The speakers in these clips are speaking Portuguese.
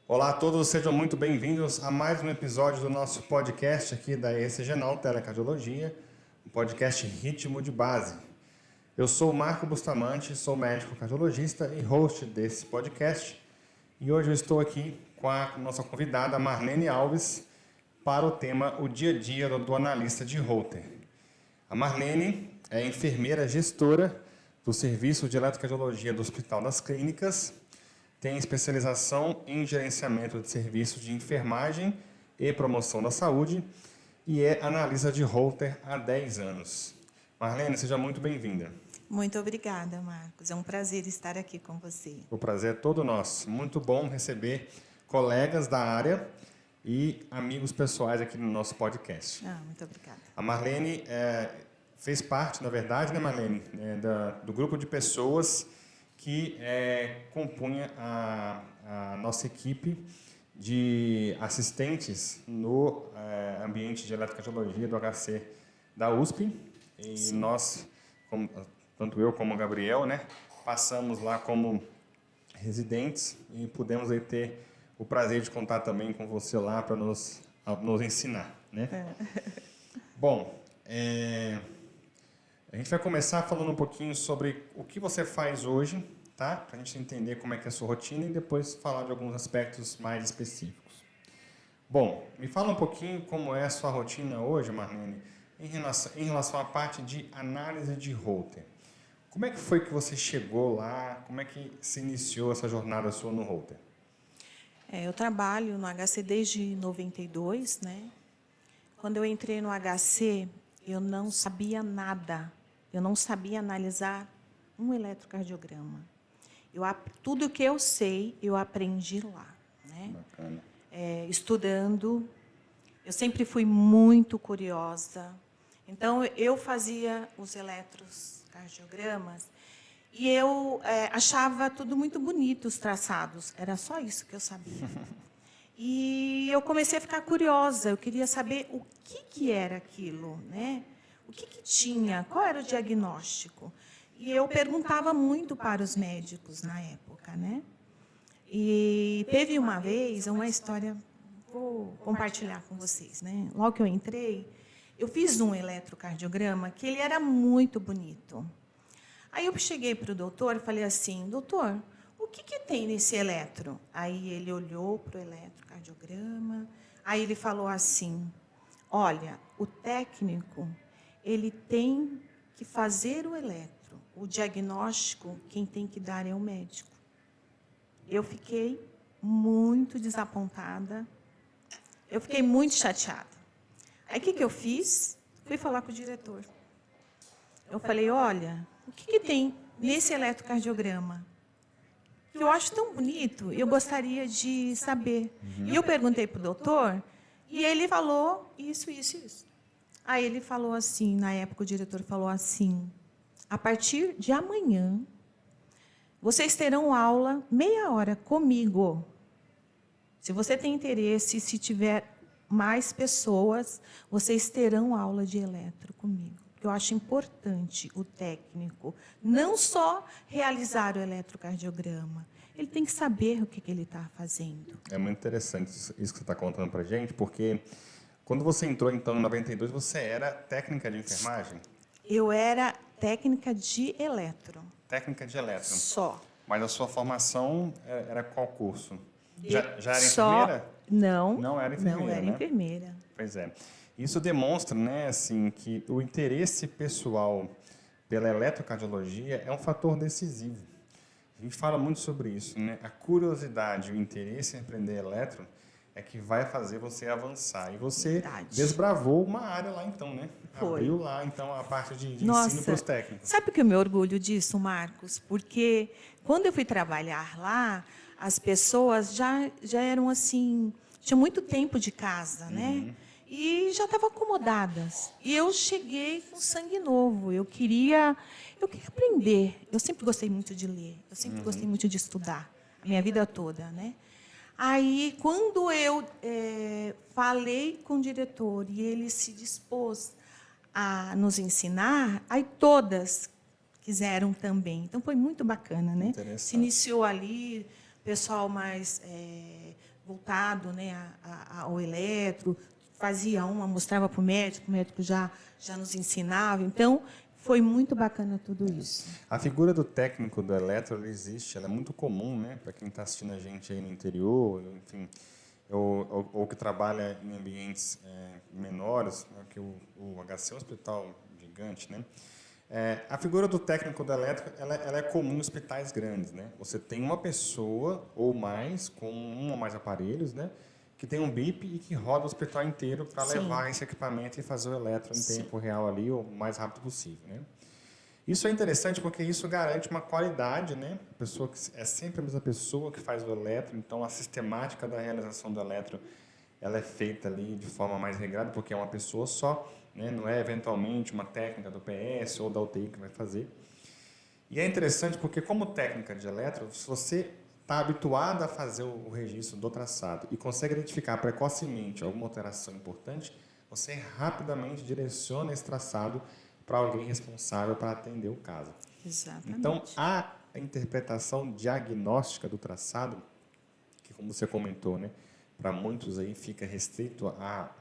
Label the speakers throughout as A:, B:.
A: Olá a todos, sejam muito bem-vindos a mais um episódio do nosso podcast aqui da ECGenal Telecardiologia, um podcast Ritmo de Base. Eu sou o Marco Bustamante, sou médico cardiologista e host desse podcast. E hoje eu estou aqui com a nossa convidada Marlene Alves para o tema O Dia a Dia do Analista de Holter. A Marlene é enfermeira gestora do Serviço de Eletrocardiologia do Hospital das Clínicas, tem especialização em gerenciamento de serviços de enfermagem e promoção da saúde e é analista de Holter há 10 anos. Marlene, seja muito bem-vinda.
B: Muito obrigada, Marcos. É um prazer estar aqui com você.
A: O prazer é todo nosso. Muito bom receber colegas da área e amigos pessoais aqui no nosso podcast.
B: Muito obrigada.
A: A Marlene fez parte, na verdade, né, Marlene, do grupo de pessoas que compunha a nossa equipe de assistentes no ambiente de eletrocardiologia do HC da USP. E Sim. Nós, tanto eu como o Gabriel, né, passamos lá como residentes e pudemos aí ter o prazer de contar também com você lá para nos ensinar, né? Bom, a gente vai começar falando um pouquinho sobre o que você faz hoje, tá? Para a gente entender como é que é a sua rotina e depois falar de alguns aspectos mais específicos. Bom, me fala um pouquinho como é a sua rotina hoje, Marlene, em relação à parte de análise de Holter. Como é que foi que você chegou lá? Como é que se iniciou essa jornada sua no Holter?
B: Eu trabalho no HC desde 92, né? Quando eu entrei no HC, eu não sabia nada. Eu não sabia analisar um eletrocardiograma. Tudo que eu sei, eu aprendi lá, né?
A: Bacana.
B: Estudando. Eu sempre fui muito curiosa. Então, eu fazia os eletrocardiogramas e eu achava tudo muito bonito, os traçados. Era só isso que eu sabia. E eu comecei a ficar curiosa. Eu queria saber o que era aquilo, né? O que tinha, qual era o diagnóstico. E eu perguntava muito para os médicos na época, né? E teve uma vez, uma história, vou compartilhar com vocês, né? Logo que eu entrei, eu fiz um eletrocardiograma que ele era muito bonito. Aí eu cheguei para o doutor e falei assim, doutor, o que tem nesse eletro? Aí ele olhou para o eletrocardiograma, aí ele falou assim, olha, o técnico, ele tem que fazer o eletro. O diagnóstico, quem tem que dar é o médico. Eu fiquei muito desapontada. Eu fiquei muito chateada. Aí, o que eu fiz? Fui falar com o diretor. Eu falei, olha, o que tem nesse eletrocardiograma? Que eu acho tão bonito, eu gostaria de saber. E eu perguntei para o doutor, e ele falou isso. Aí ele falou assim, na época o diretor falou assim, a partir de amanhã, vocês terão aula meia hora comigo. Se você tem interesse, se tiver mais pessoas, vocês terão aula de eletro comigo. Eu acho importante o técnico não só realizar o eletrocardiograma, ele tem que saber o que ele está fazendo.
A: É muito interessante isso que você está contando para a gente, porque quando você entrou, então, em 92, você era técnica de enfermagem?
B: Eu era técnica de eletro.
A: Técnica de eletro?
B: Só.
A: Mas a sua formação era qual curso? Já era enfermeira?
B: Não.
A: Não era enfermeira,
B: Não era
A: né?
B: enfermeira.
A: Pois é. Isso demonstra, né, assim, que o interesse pessoal pela eletrocardiologia é um fator decisivo. A gente fala muito sobre isso, né? A curiosidade, o interesse em aprender eletro é que vai fazer você avançar. E você desbravou uma área lá, então, né?
B: Foi.
A: Abriu lá, então, a parte de ensino para os técnicos.
B: Sabe o que eu me orgulho disso, Marcos? Porque quando eu fui trabalhar lá, as pessoas já eram assim, tinham muito tempo de casa, né? E já estavam acomodadas. E eu cheguei com sangue novo. Eu queria aprender. Eu sempre gostei muito de ler. Eu sempre gostei muito de estudar. A minha vida toda, né? Aí, quando eu falei com o diretor e ele se dispôs a nos ensinar, aí todas quiseram também. Então, foi muito bacana, né? Se iniciou ali, pessoal mais voltado, né, ao eletro, fazia uma, mostrava para o médico já nos ensinava. Então, foi muito bacana tudo isso.
A: A figura do técnico do eletro ela existe, ela é muito comum, né, para quem está assistindo a gente aí no interior, enfim, ou que trabalha em ambientes menores, né, que o HC é um hospital gigante, né? A figura do técnico do elétrico ela é comum em hospitais grandes, né? Você tem uma pessoa ou mais com um ou mais aparelhos, né? Que tem um BIP e que roda o hospital inteiro para levar esse equipamento e fazer o eletro em tempo real ali o mais rápido possível, né? Isso é interessante porque isso garante uma qualidade, né? A pessoa que é sempre a mesma pessoa que faz o eletro, então a sistemática da realização do eletro ela é feita ali de forma mais regrada porque é uma pessoa só, né? Não é eventualmente uma técnica do PS ou da UTI que vai fazer. E é interessante porque como técnica de eletro, se você está habituado a fazer o registro do traçado e consegue identificar precocemente alguma alteração importante, você rapidamente direciona esse traçado para alguém responsável para atender o caso.
B: Exatamente.
A: Então, a interpretação diagnóstica do traçado, que como você comentou, né, para muitos aí fica restrito à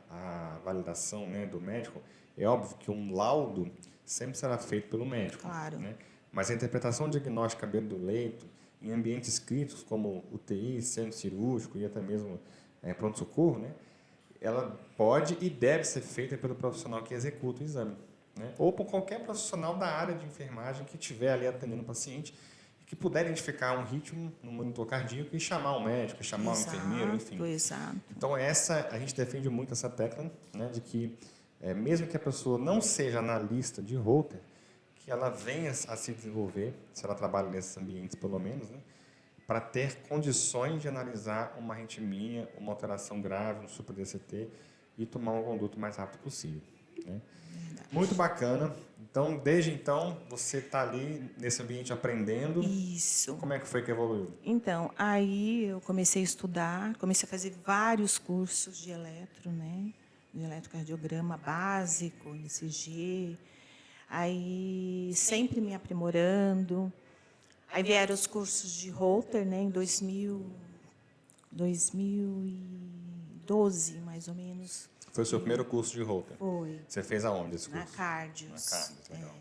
A: validação, né, do médico, é óbvio que um laudo sempre será feito pelo médico.
B: Claro.
A: Né? Mas a interpretação diagnóstica à beira do leito, em ambientes críticos como UTI, centro cirúrgico e até mesmo pronto-socorro, né, ela pode e deve ser feita pelo profissional que executa o exame. Né? Ou por qualquer profissional da área de enfermagem que estiver ali atendendo o paciente e que puder identificar um ritmo no monitor cardíaco e chamar o médico, chamar o enfermeiro, enfim.
B: Exato.
A: Então, a gente defende muito essa tecla, né, de que, mesmo que a pessoa não seja analista de Holter, que ela venha a se desenvolver, se ela trabalha nesses ambientes pelo menos, né, para ter condições de analisar uma arritmia, uma alteração grave, um supra-DCT e tomar um conduto o mais rápido possível. Né? Muito bacana. Então, desde então, você está ali nesse ambiente aprendendo.
B: Isso.
A: Como é que foi que evoluiu?
B: Então, aí eu comecei a estudar, comecei a fazer vários cursos de eletro, né? De eletrocardiograma básico, ECG. Aí, sempre me aprimorando. Aí vieram os cursos de Holter, né? Em 2012, mais ou menos.
A: Foi o seu primeiro curso de Holter?
B: Foi.
A: Você fez aonde esse curso?
B: Na Cardios.
A: Na Cardios, legal.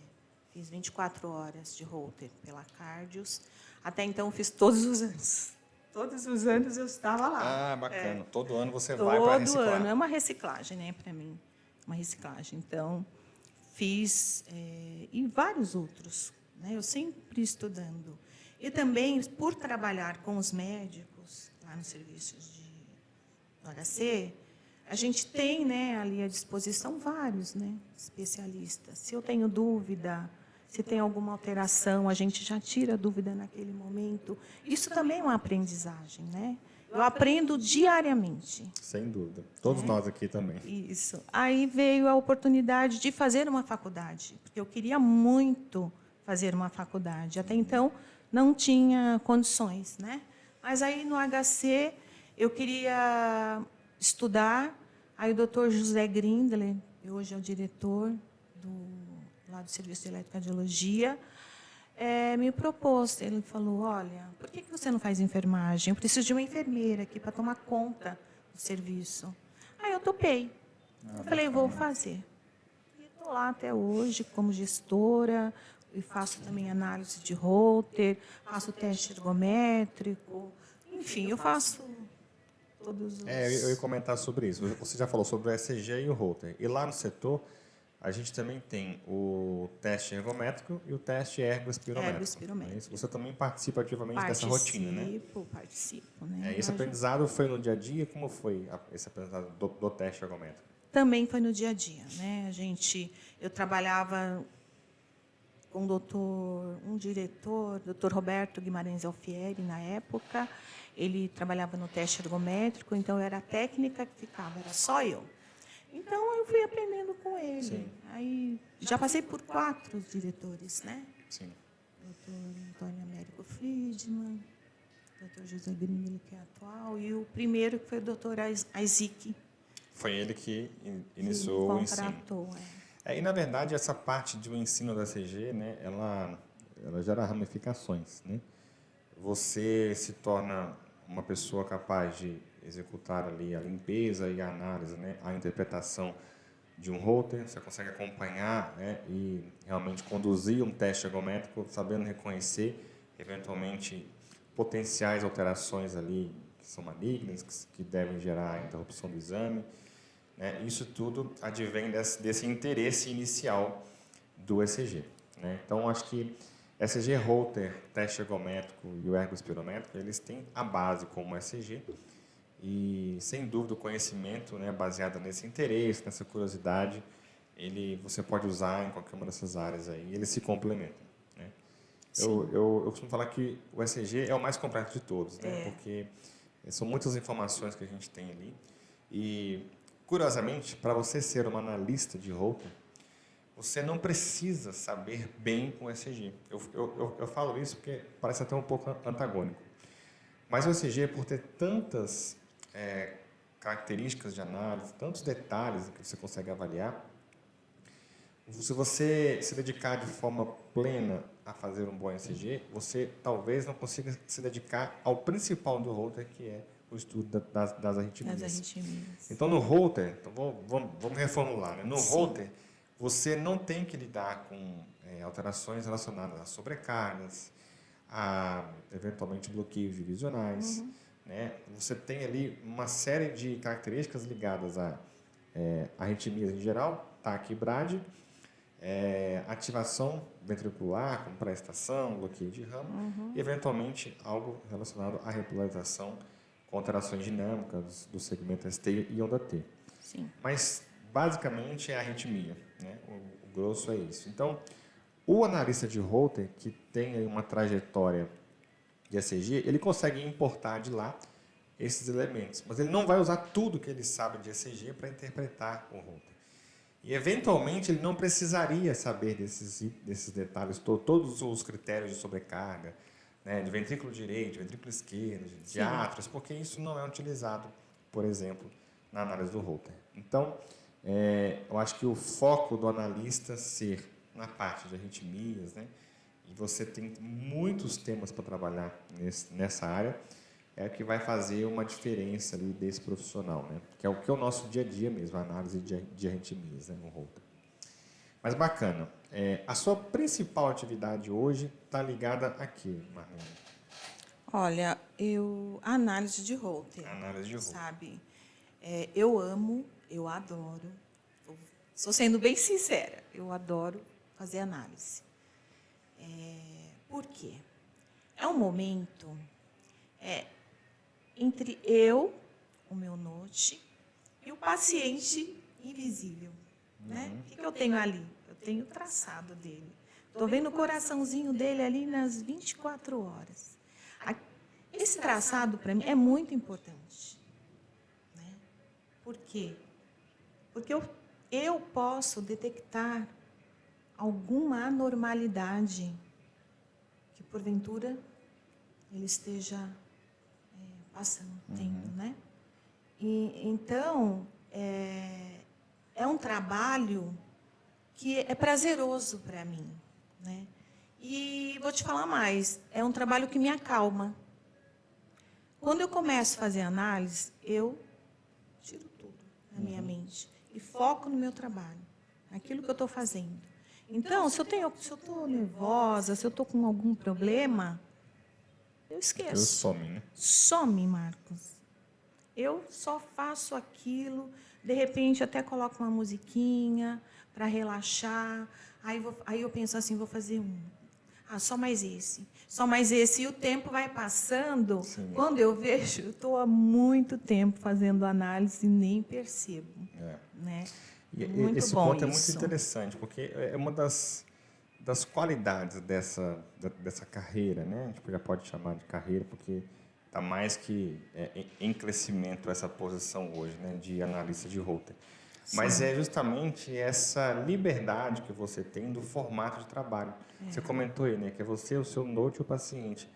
B: Fiz 24 horas de Holter pela Cardios. Até então, fiz todos os anos. Todos os anos eu estava lá.
A: Ah, bacana. Todo ano você vai para reciclar.
B: Todo ano. É uma reciclagem, né, para mim. Uma reciclagem. Então, fiz e vários outros. Né, eu sempre estudando. E também, por trabalhar com os médicos, lá nos serviços do HC, a gente tem, né, ali à disposição vários, né, especialistas. Se eu tenho dúvida, se tem alguma alteração, a gente já tira a dúvida naquele momento. Isso também é uma aprendizagem, né? Eu aprendo diariamente.
A: Sem dúvida. Todos nós aqui também.
B: Isso. Aí veio a oportunidade de fazer uma faculdade, porque eu queria muito fazer uma faculdade. Até então, não tinha condições, né? Mas aí no HC eu queria estudar. Aí o doutor José Grindler, que hoje é o diretor lá do Serviço de Eletrocardiologia, me propôs. Ele falou, olha, por que você não faz enfermagem? Eu preciso de uma enfermeira aqui para tomar conta do serviço. Aí eu topei. Eu falei, vou fazer. E estou lá até hoje como gestora, e faço também análise de Holter, faço teste ergométrico, enfim, eu faço todos os...
A: Eu ia comentar sobre isso. Você já falou sobre o ECG e o Holter. E lá no setor, a gente também tem o teste ergométrico e o teste ergospirométrico. Você também participa ativamente dessa rotina, né?
B: Participo. Né?
A: Esse aprendizado foi no dia a dia? Como foi esse aprendizado do teste ergométrico?
B: Também foi no dia a dia. Né? Eu trabalhava com um diretor, Dr. Roberto Guimarães Alfieri, na época. Ele trabalhava no teste ergométrico, então era a técnica que ficava, era só eu. Então, eu fui aprendendo com ele.
A: Sim.
B: Aí, já passei por 4 diretores, né?
A: Sim.
B: Dr. Antônio Américo Friedman, Dr. José Grindler, que é atual, e o primeiro que foi o Dr. Isaac.
A: Foi ele que iniciou o ensino.
B: Contratou,
A: E, na verdade, essa parte do ensino da CG, né, ela gera ramificações. Né? Você se torna uma pessoa capaz de executar ali a limpeza e a análise, né, a interpretação de um holter, você consegue acompanhar, né, e realmente conduzir um teste ergométrico, sabendo reconhecer, eventualmente, potenciais alterações ali que são malignas, que devem gerar interrupção do exame. Né? Isso tudo advém desse interesse inicial do ECG. Né? Então, acho que ECG holter, teste ergométrico e o ergospirométrico, eles têm a base como ECG. E, sem dúvida, o conhecimento, né, baseado nesse interesse, nessa curiosidade, você pode usar em qualquer uma dessas áreas aí. Eles se complementam. Né? Eu costumo falar que o ECG é o mais completo de todos, né? Porque são muitas informações que a gente tem ali. E, curiosamente, para você ser uma analista de holter, você não precisa saber bem com o ECG. Eu falo isso porque parece até um pouco antagônico. Mas o ECG, por ter tantas características de análise, tantos detalhes que você consegue avaliar, se você se dedicar de forma plena a fazer um bom ECG, você talvez não consiga se dedicar ao principal do holter, que é o estudo das arritmias. Então, no holter, vamos reformular, né? No holter, você não tem que lidar com alterações relacionadas a sobrecargas, a eventualmente bloqueios divisionais. Né? Você tem ali uma série de características ligadas a arritmias em geral, taquibrade, ativação ventricular, como pré-estação, bloqueio de ramo, e eventualmente algo relacionado à repolarização com alterações dinâmicas do segmento ST e onda T.
B: Sim.
A: Mas, basicamente, é a arritmia. Né? O grosso é isso. Então, o analista de holter, que tem aí uma trajetória de ECG, ele consegue importar de lá esses elementos, mas ele não vai usar tudo que ele sabe de ECG para interpretar o holter. E, eventualmente, ele não precisaria saber desses detalhes, todos os critérios de sobrecarga, né, de ventrículo direito, ventrículo esquerdo, de diástase, porque isso não é utilizado, por exemplo, na análise do holter. Então, eu acho que o foco do analista ser na parte de arritmias, né, e você tem muitos temas para trabalhar nessa área, é o que vai fazer uma diferença ali desse profissional, né? Que é o nosso dia a dia mesmo, a análise de arritmias, né, no holter. Mas bacana. A sua principal atividade hoje está ligada a quê, Marlene?
B: Olha, a análise de holter.
A: Análise de holter.
B: Sabe? Eu amo, eu adoro. Estou sendo bem sincera, eu adoro fazer análise. Por quê? É um momento entre o meu note, e o paciente invisível. Né? O que eu tenho ali? Eu tenho o traçado dele. Estou vendo o coraçãozinho dele ali nas 24 horas. Esse traçado, para mim, é muito importante. Né? Por quê? Porque eu posso detectar alguma anormalidade que, porventura, ele esteja passando, tendo, né? Então, é um trabalho que é prazeroso para mim, né? E vou te falar mais, é um trabalho que me acalma. Quando eu começo a fazer análise, eu tiro tudo da minha mente e foco no meu trabalho, naquilo que eu estou fazendo. Então, se eu estou nervosa, se eu estou com algum problema, eu esqueço.
A: Some, né?
B: Some, Marcos. Eu só faço aquilo, de repente até coloco uma musiquinha para relaxar. Aí eu penso assim, vou fazer só mais esse. Só mais esse. E o tempo vai passando. Sim. Quando eu vejo, eu estou há muito tempo fazendo análise e nem percebo. Né?
A: E
B: muito
A: esse
B: bom
A: ponto
B: isso.
A: É muito interessante, porque é uma das qualidades dessa carreira, né? A gente já pode chamar de carreira, porque está mais que em crescimento essa posição hoje, né? De analista de holter. Mas é justamente essa liberdade que você tem do formato de trabalho. Você comentou aí, né? Que é você, o seu note e o paciente.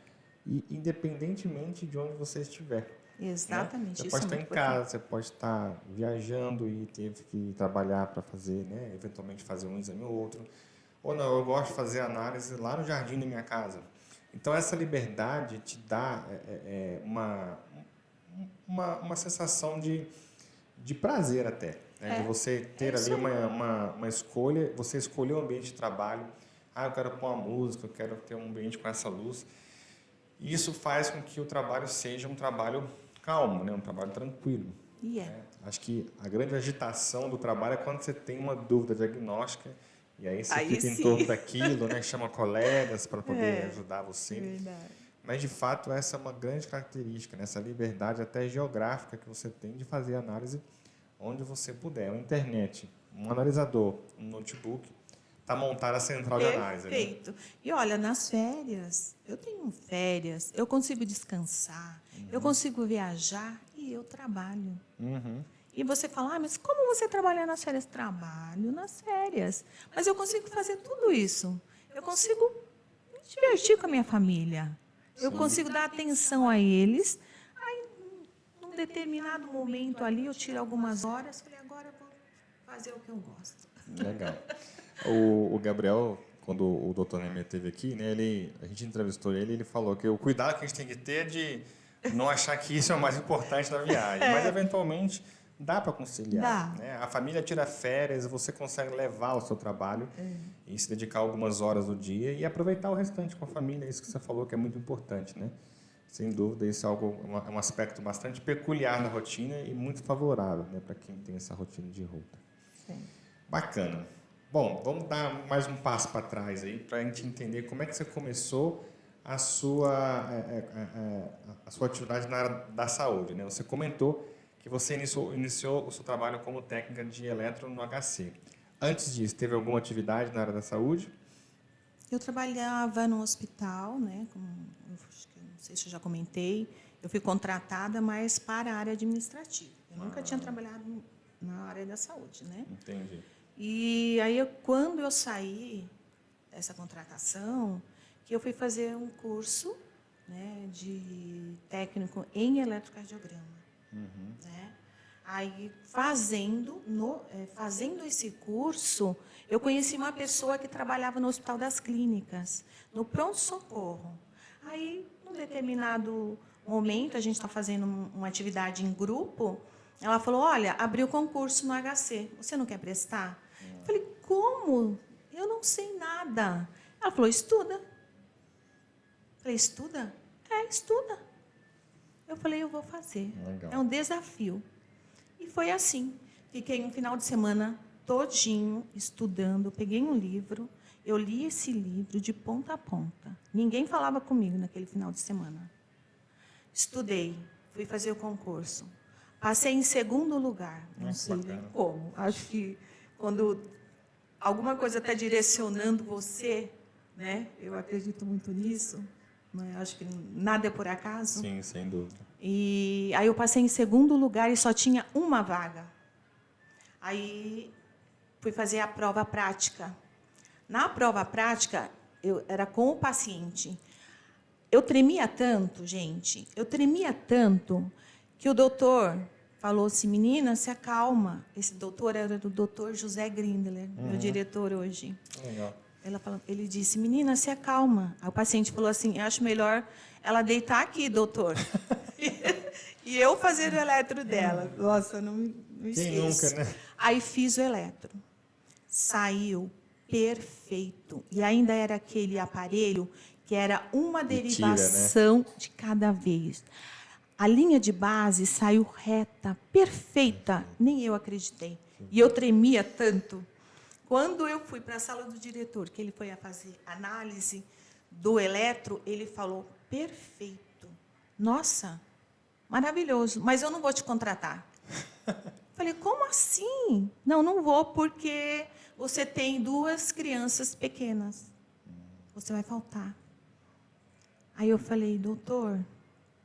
A: E independentemente de onde você estiver.
B: Exatamente.
A: Né? Você pode estar em casa, você pode estar viajando e teve que trabalhar para fazer, né? Eventualmente fazer um exame ou outro. Ou não, eu gosto de fazer análise lá no jardim da minha casa. Então, essa liberdade te dá uma sensação de prazer até, né? De você ter ali uma escolha, você escolher o ambiente de trabalho. Eu quero pôr uma música, eu quero ter um ambiente com essa luz. E isso faz com que o trabalho seja um trabalho calmo, né? Um trabalho tranquilo. Né? Acho que a grande agitação do trabalho é quando você tem uma dúvida diagnóstica e aí você fica em torno daquilo, né? Chama colegas para poder ajudar você.
B: Verdade.
A: Mas, de fato, essa é uma grande característica, né? Essa liberdade até geográfica que você tem de fazer análise onde você puder. Uma internet, um analisador, um notebook, está montada a central de análise.
B: Perfeito. Né? E, olha, nas férias, eu tenho férias, eu consigo descansar, eu consigo viajar e eu trabalho. E você fala, mas como você trabalha nas férias? Trabalho nas férias. Mas eu consigo fazer tudo isso. Eu consigo me divertir com a minha família. Eu consigo dar atenção a eles. Aí, num determinado momento ali, eu tiro algumas horas. Falei, agora eu vou fazer o que eu gosto.
A: Legal. O Gabriel, quando o Dr. Neymar esteve aqui, né, a gente entrevistou ele falou que o cuidado que a gente tem que ter é de não achar que isso é o mais importante da viagem. Mas, eventualmente, dá para conciliar.
B: Dá.
A: Né? A família tira férias, você consegue levar o seu trabalho e se dedicar algumas horas do dia e aproveitar o restante com a família. Isso que você falou que é muito importante, né? Sem dúvida, isso é um aspecto bastante peculiar na rotina e muito favorável, né, para quem tem essa rotina de rota.
B: Sim.
A: Bacana. Bom, vamos dar mais um passo para trás aí para a gente entender como é que você começou a sua atividade na área da saúde, né? Você comentou que você iniciou o seu trabalho como técnica de eletro no HC. Antes disso, teve alguma atividade na área da saúde?
B: Eu trabalhava no hospital, né? Não sei se eu já comentei. Eu fui contratada, mas para a área administrativa. Eu nunca tinha trabalhado na área da saúde, né?
A: Entendi.
B: E aí, quando eu saí dessa contratação, que eu fui fazer um curso, né, de técnico em eletrocardiograma. Né? Aí, fazendo esse curso, eu conheci uma pessoa que trabalhava no Hospital das Clínicas, no pronto-socorro. Aí, num determinado momento, a gente está fazendo uma atividade em grupo, ela falou, olha, abriu concurso no HC, você não quer prestar? Eu falei, como? Eu não sei nada. Ela falou, estuda. Eu falei, estuda? Estuda. Eu falei, eu vou fazer.
A: Legal.
B: É um desafio. E foi assim. Fiquei um final de semana todinho estudando. Peguei um livro, eu li esse livro de ponta a ponta. Ninguém falava comigo naquele final de semana. Estudei, fui fazer o concurso. Passei em segundo lugar. Não sei nem como. Acho que quando alguma coisa está direcionando você, né? Eu acredito muito nisso. Né? Acho que nada é por acaso.
A: Sim, sem dúvida.
B: E aí eu passei em segundo lugar e só tinha uma vaga. Aí fui fazer a prova prática. Na prova prática, eu era com o paciente. Eu tremia tanto, gente, que o doutor falou assim, menina, se acalma. Esse doutor era o doutor José Grindler, meu diretor hoje.
A: Legal.
B: Ele disse, menina, se acalma. Aí o paciente falou assim, eu acho melhor ela deitar aqui, doutor. E eu fazer o eletro dela. Nossa, não me esqueço.
A: Quem nunca, né?
B: Aí fiz o eletro. Saiu perfeito. E ainda era aquele aparelho que era uma derivação de cada vez. A linha de base saiu reta, perfeita. Nem eu acreditei. E eu tremia tanto. Quando eu fui para a sala do diretor, que ele foi a fazer análise do eletro, ele falou, perfeito. Nossa, maravilhoso, mas eu não vou te contratar. Falei, como assim? Não, não vou, porque você tem 2 crianças pequenas. Você vai faltar. Aí eu falei, doutor,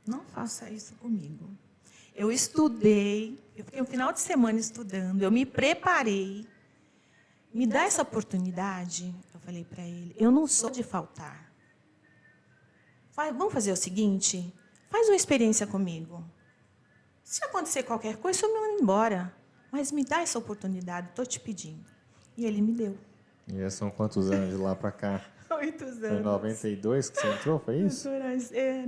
B: não faça isso comigo. Eu estudei, eu fiquei um final de semana estudando, eu me preparei. Me dá essa oportunidade, eu falei para ele, eu não sou de faltar. Vamos fazer o seguinte, faz uma experiência comigo. Se acontecer qualquer coisa, eu me vou embora. Mas me dá essa oportunidade, estou te pedindo. E ele me deu.
A: E são quantos anos de lá para cá?
B: 8 anos.
A: Foi em 92 que você entrou, foi isso?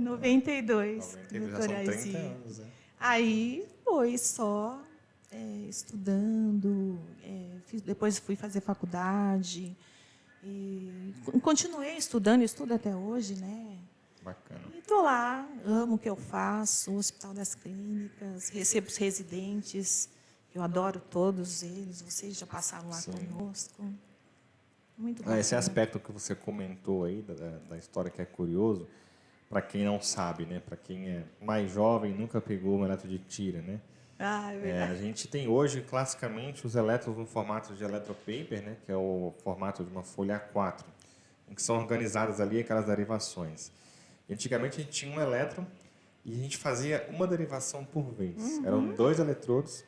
B: 92.
A: 92, já são 30 anos, né?
B: Aí foi só estudando, depois fui fazer faculdade, e continuei estudando, estudo até hoje, né?
A: Bacana.
B: E estou lá, amo o que eu faço, o Hospital das Clínicas, recebo os residentes, eu adoro todos eles, vocês já passaram lá
A: Sim.
B: conosco. Muito bacana.
A: Esse aspecto que você comentou aí da história que é curioso, para quem não sabe, né? Para quem é mais jovem, nunca pegou um eletro de tira, né?
B: Ah, é verdade.
A: A gente tem hoje, classicamente, os elétrons no formato de electropaper, né? Que é o formato de uma folha A4, em que são organizadas ali aquelas derivações. E antigamente a gente tinha um elétron e a gente fazia uma derivação por vez. Eram 2 eletrodos,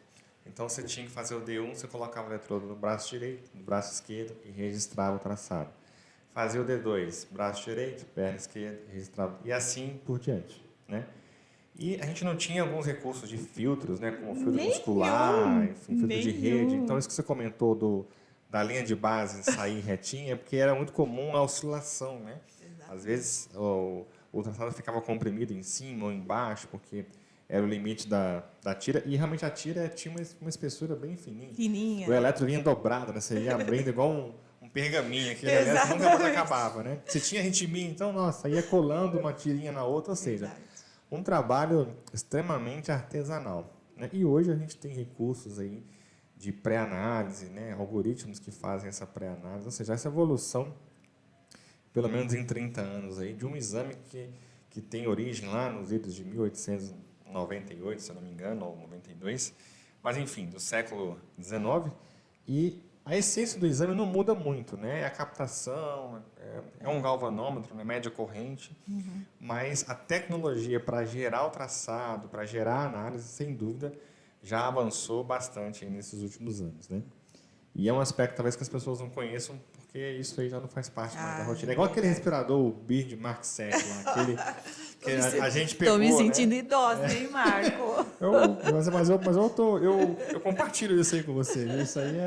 A: então você tinha que fazer o D1, você colocava o eletrodo no braço direito, no braço esquerdo e registrava o traçado. Fazia o D2, braço direito, perna esquerda, registrava, e assim por diante, né? E a gente não tinha alguns recursos de filtros, né, como filtro muscular, enfim, filtro de rede. Então, isso que você comentou da linha de base sair retinha, é porque era muito comum a oscilação, né? Às vezes, o traçado ficava comprimido em cima ou embaixo, porque era o limite da tira. E, realmente, a tira tinha uma espessura bem fininha.
B: Fininha.
A: O eletro vinha dobrado, né? Você ia abrindo igual um pergaminho. Aquele eletro nunca mais acabava, né? Se tinha ritmia, então, nossa, ia colando uma tirinha na outra, ou seja...
B: Verdade.
A: Um trabalho extremamente artesanal, né? E hoje a gente tem recursos aí de pré-análise, né? Algoritmos que fazem essa pré-análise, ou seja, essa evolução, pelo menos em 30 anos, aí, de um exame que tem origem lá nos idos de 1898, se eu não me engano, ou 92, mas enfim, do século XIX, e a essência do exame não muda muito, né? É a captação, é um galvanômetro, né? Média corrente, mas a tecnologia para gerar o traçado, para gerar a análise, sem dúvida, já avançou bastante aí nesses últimos anos, né? E é um aspecto talvez que as pessoas não conheçam, porque isso aí já não faz parte mais da rotina. É igual aquele respirador, o Bird Mark 7, lá, aquele que a gente pegou,
B: Estou me sentindo
A: né?
B: idosa, hein, Marco?
A: Eu compartilho isso aí com você. Viu? Isso aí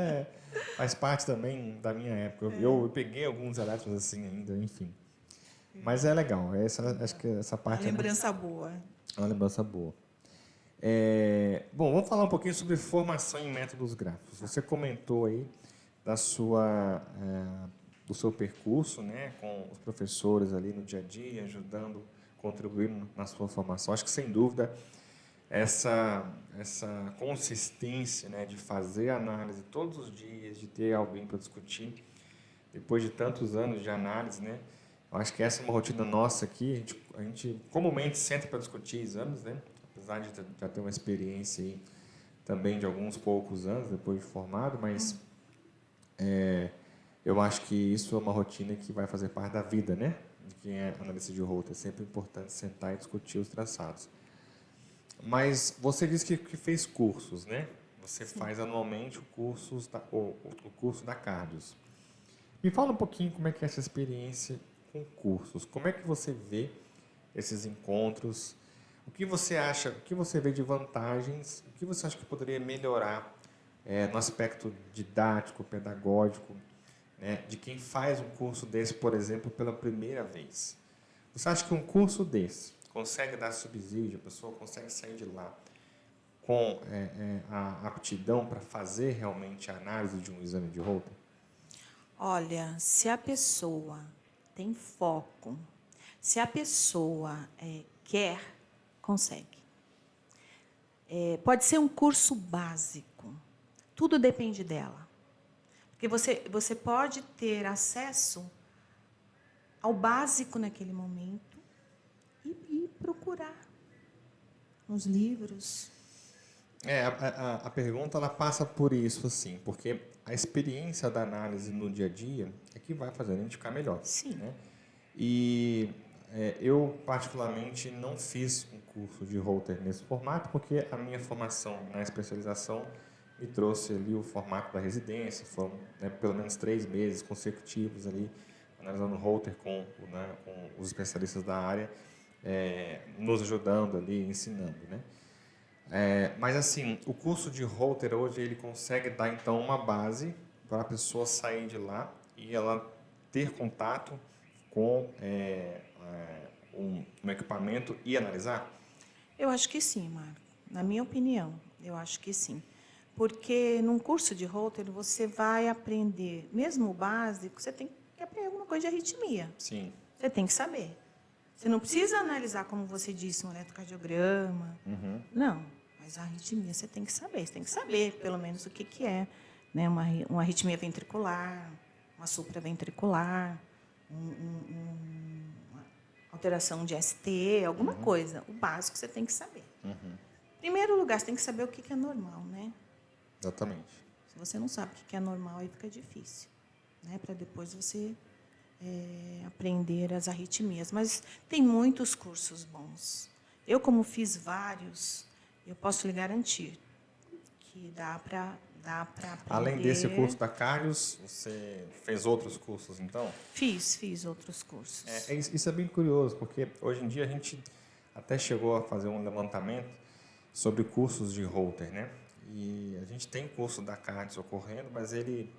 A: faz parte também da minha época. Eu peguei alguns elétrons assim ainda, enfim. Mas é legal. Acho que essa parte
B: Lembrança boa.
A: é uma lembrança boa. Bom, vamos falar um pouquinho sobre formação em métodos gráficos. Você comentou aí do seu percurso, né, com os professores ali no dia a dia, ajudando, contribuindo na sua formação. Acho que, sem dúvida, essa consistência, né, de fazer análise todos os dias, de ter alguém para discutir, depois de tantos anos de análise, né, eu acho que essa é uma rotina nossa aqui. A gente comumente senta para discutir exames, né, apesar de já ter uma experiência aí também de alguns poucos anos depois de formado, mas eu acho que isso é uma rotina que vai fazer parte da vida, né? De quem é analista de Holter. É sempre importante sentar e discutir os traçados. Mas você disse que fez cursos, né? Você faz anualmente o curso da Cardios. Me fala um pouquinho como é que é essa experiência com cursos. Como é que você vê esses encontros? O que você acha, o que você vê de vantagens? O que você acha que poderia melhorar no aspecto didático, pedagógico, né, de quem faz um curso desse, por exemplo, pela primeira vez? Você acha que um curso desse consegue dar subsídio, a pessoa consegue sair de lá com a aptidão para fazer realmente a análise de um exame de Holter?
B: Olha, se a pessoa tem foco, se a pessoa quer, consegue. Pode ser um curso básico, tudo depende dela. Porque você pode ter acesso ao básico naquele momento e procurar nos livros.
A: A pergunta ela passa por isso, assim, porque a experiência da análise no dia a dia é que vai fazer a gente ficar melhor.
B: Sim.
A: Né? E eu, particularmente, não fiz um curso de Holter nesse formato, porque a minha formação na especialização me trouxe ali o formato da residência, foram pelo menos 3 meses consecutivos ali, analisando Holter com os especialistas da área, nos ajudando ali, ensinando, né? Mas assim, o curso de Holter hoje ele consegue dar então uma base para a pessoa sair de lá e ela ter contato com um equipamento e analisar?
B: Eu acho que sim, Marco. Na minha opinião, eu acho que sim. Porque num curso de Holter você vai aprender, mesmo o básico, você tem que aprender alguma coisa de arritmia.
A: Sim.
B: Você tem que saber. Você não precisa analisar, como você disse, um eletrocardiograma. Não, mas a arritmia você tem que saber. Você tem que saber, pelo menos, o que é, né? Uma arritmia ventricular, uma supraventricular, uma alteração de ST, alguma coisa. O básico você tem que saber. Em primeiro lugar, você tem que saber o que é normal, né?
A: Exatamente.
B: Se você não sabe o que é normal, aí fica difícil, né? Para depois você aprender as arritmias. Mas tem muitos cursos bons. Eu, como fiz vários, eu posso lhe garantir que dá para aprender.
A: Além desse curso da Cardios, você fez outros cursos, então?
B: Fiz outros cursos.
A: Isso é bem curioso, porque hoje em dia a gente até chegou a fazer um levantamento sobre cursos de Holter, né? E a gente tem curso da Cardios ocorrendo, mas ele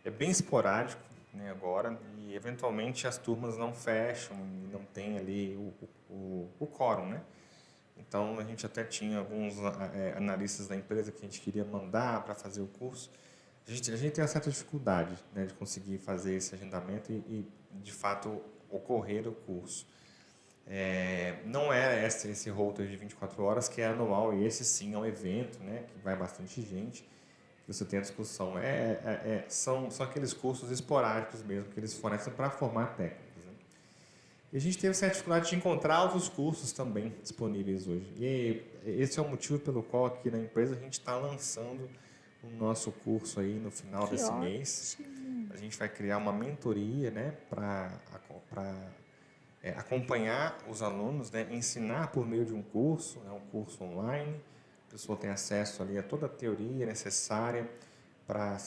A: é bem esporádico, né, agora, e eventualmente as turmas não fecham, não tem ali o quórum, né? Então a gente até tinha alguns analistas da empresa que a gente queria mandar para fazer o curso. A gente tem uma certa dificuldade, né, de conseguir fazer esse agendamento e de fato ocorrer o curso. Não é esse Holter de 24 horas que é anual, e esse sim é um evento, né, que vai bastante gente, que você tem a discussão. São aqueles cursos esporádicos mesmo, que eles fornecem para formar técnicos, né? E a gente teve certa dificuldade de encontrar outros cursos também disponíveis hoje. E esse é o motivo pelo qual aqui na empresa a gente está lançando o nosso curso aí no final desse mês. A gente vai criar uma mentoria, né, para acompanhar os alunos, né, ensinar por meio de um curso curso online. A pessoa tem acesso ali a toda a teoria necessária para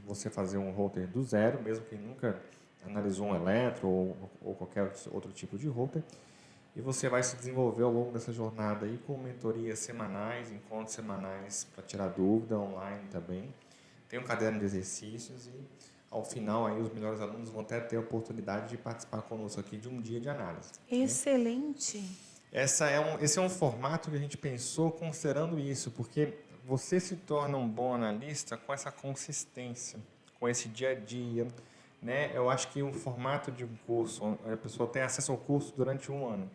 A: você fazer um Holter do zero, mesmo que nunca analisou um eletro ou qualquer outro tipo de Holter. E você vai se desenvolver ao longo dessa jornada aí com mentorias semanais, encontros semanais para tirar dúvida online também. Tem um caderno de exercícios e ao final aí os melhores alunos vão até ter a oportunidade de participar conosco aqui de um dia de análise.
B: Excelente.
A: Né? Esse é um formato que a gente pensou considerando isso, porque você se torna um bom analista com essa consistência, com esse dia a dia, né? Eu acho que um formato de um curso, a pessoa tem acesso ao curso durante um ano,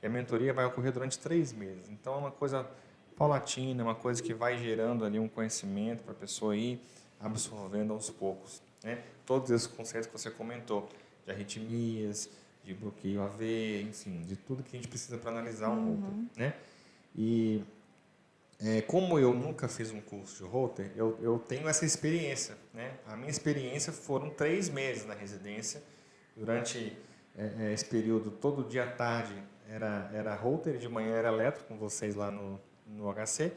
A: e a mentoria vai ocorrer durante 3 meses. Então, é uma coisa paulatina, uma coisa que vai gerando ali um conhecimento para a pessoa ir absorvendo aos poucos, né? Todos esses conceitos que você comentou, de arritmias, de bloqueio AV, enfim, de tudo que a gente precisa para analisar um Holter, né? E como eu nunca fiz um curso de Holter, eu tenho essa experiência, né? A minha experiência foram 3 meses na residência. Durante esse período, todo dia à tarde era Holter, de manhã era eletro com vocês lá no HC,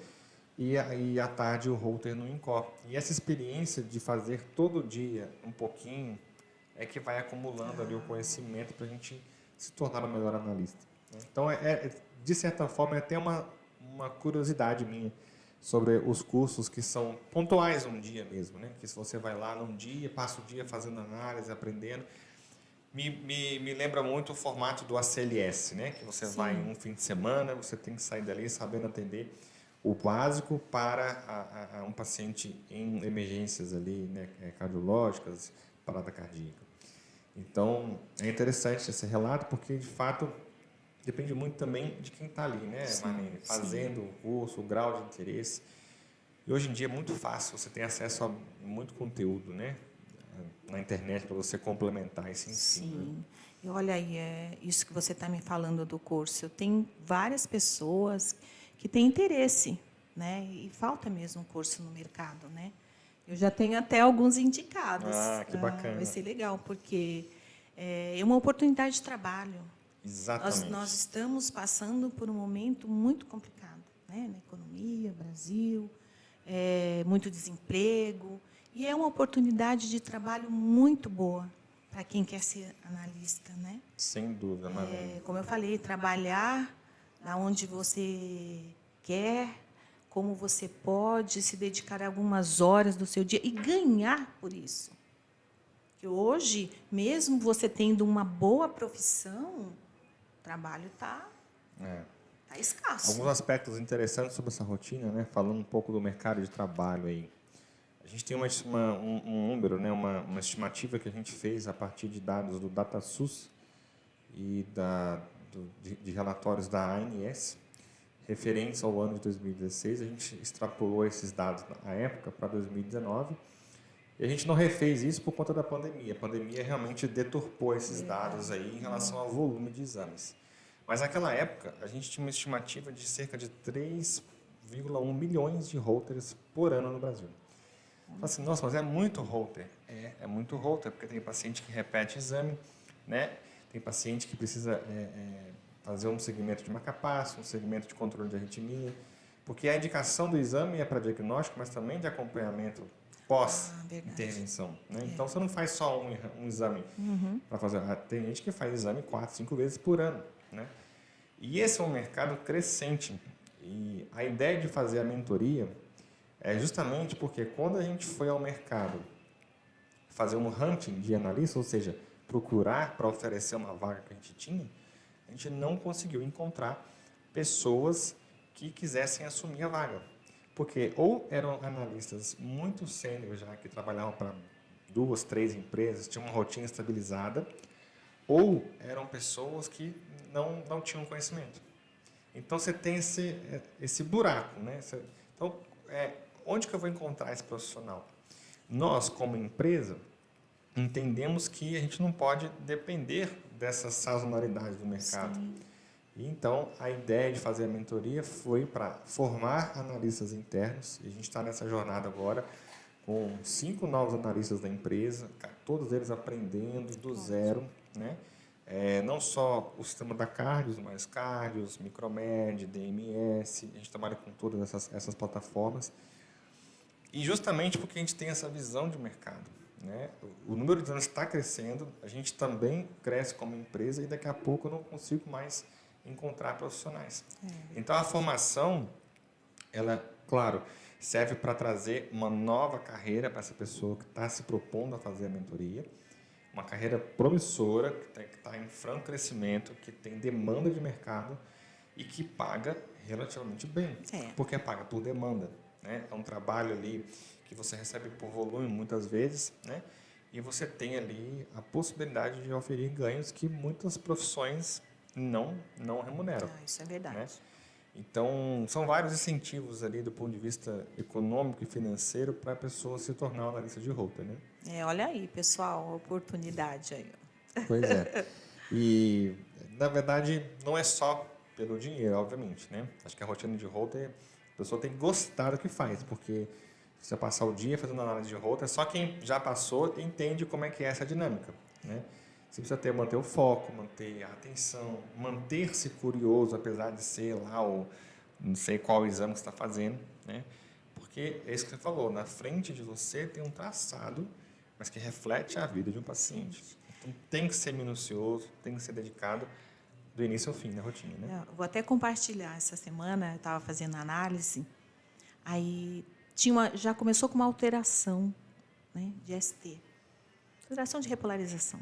A: e à tarde o Holter no INCOR. E essa experiência de fazer todo dia um pouquinho é que vai acumulando ali o conhecimento para a gente se tornar o melhor analista, né? Então, de certa forma, é até uma curiosidade minha sobre os cursos que são pontuais um dia mesmo, né? Que se você vai lá num dia, passa o dia fazendo análise, aprendendo. Me lembra muito o formato do ACLS, né? Que você vai em um fim de semana, você tem que sair dali sabendo atender o básico para um paciente em emergências ali, né, cardiológicas, parada cardíaca. Então, é interessante esse relato, porque, de fato, depende muito também de quem está ali, né, Marlene? Fazendo o curso, o grau de interesse. E hoje em dia é muito fácil, você tem acesso a muito conteúdo, né, na internet para você complementar esse ensino.
B: Sim.
A: Né?
B: E olha aí, isso que você está me falando do curso. Eu tenho várias pessoas que têm interesse, né? E falta mesmo um curso no mercado, né? Eu já tenho até alguns indicados.
A: Que bacana.
B: Vai ser legal, porque é uma oportunidade de trabalho.
A: Exatamente.
B: Nós estamos passando por um momento muito complicado, né? Na economia, Brasil, muito desemprego. E é uma oportunidade de trabalho muito boa para quem quer ser analista, né?
A: Sem dúvida, Marlene.
B: Como eu falei, trabalhar da onde você quer, como você pode se dedicar algumas horas do seu dia e ganhar por isso. Que hoje, mesmo você tendo uma boa profissão, o trabalho está Tá escasso.
A: Alguns aspectos interessantes sobre essa rotina, né? Falando um pouco do mercado de trabalho aí. A gente tem um número, né? Uma estimativa que a gente fez a partir de dados do DataSUS e de relatórios da ANS, referentes ao ano de 2016. A gente extrapolou esses dados na época para 2019 e a gente não refez isso por conta da pandemia. A pandemia realmente deturpou esses dados aí em relação ao volume de exames. Mas naquela época, a gente tinha uma estimativa de cerca de 3,1 milhões de Holters por ano no Brasil. Fala assim, nossa, mas é muito Holter. É muito Holter, porque tem paciente que repete exame, né? Tem paciente que precisa fazer um segmento de marca-passo, um segmento de controle de arritmia, porque a indicação do exame é para diagnóstico, mas também de acompanhamento pós-intervenção. Né? Então, você não faz só um exame para fazer. Tem gente que faz exame 4, 5 vezes por ano. Né? E esse é um mercado crescente. E a ideia de fazer a mentoria é justamente porque quando a gente foi ao mercado fazer um hunting de analista, ou seja, procurar para oferecer uma vaga que a gente tinha, a gente não conseguiu encontrar pessoas que quisessem assumir a vaga. Porque ou eram analistas muito sênior já, que trabalhavam para 2, 3 empresas, tinham uma rotina estabilizada, ou eram pessoas que não tinham conhecimento. Então, você tem esse buraco. Né? Então, onde que eu vou encontrar esse profissional? Nós, como empresa, entendemos que a gente não pode depender dessa sazonalidade do mercado. Sim. E, então, a ideia de fazer a mentoria foi para formar analistas internos. E a gente está nessa jornada agora com 5 novos analistas da empresa, todos eles aprendendo do zero, né? Não só o sistema da Cardios, mas Cardios, Micromed, DMS, a gente trabalha com todas essas plataformas. E justamente porque a gente tem essa visão de mercado. Né? O número de anos está crescendo, a gente também cresce como empresa e daqui a pouco eu não consigo mais encontrar profissionais. Então, a formação, ela, claro, serve para trazer uma nova carreira para essa pessoa que está se propondo a fazer a mentoria, uma carreira promissora, que está em franco crescimento, que tem demanda de mercado e que paga relativamente bem, porque é paga por demanda. Né? É um trabalho ali que você recebe por volume muitas vezes, né? E você tem ali a possibilidade de oferir ganhos que muitas profissões não remuneram.
B: Isso é verdade.
A: Né? Então, são vários incentivos ali do ponto de vista econômico e financeiro para a pessoa se tornar uma analista de Holter, né?
B: Olha aí, pessoal, a oportunidade aí.
A: Pois é. E, na verdade, não é só pelo dinheiro, obviamente, né? Acho que a rotina de Holter, a pessoa tem que gostar do que faz, porque se você passar o dia fazendo análise de Holter, só quem já passou entende como é que é essa dinâmica, né? Você precisa manter o foco, manter a atenção, manter-se curioso, apesar de ser lá não sei qual exame que você está fazendo, né? Porque é isso que você falou, na frente de você tem um traçado, mas que reflete a vida de um paciente. Então, tem que ser minucioso, tem que ser dedicado do início ao fim da rotina, né?
B: Eu vou até compartilhar essa semana, eu estava fazendo análise, aí já começou com uma alteração, né, de ST, alteração de repolarização.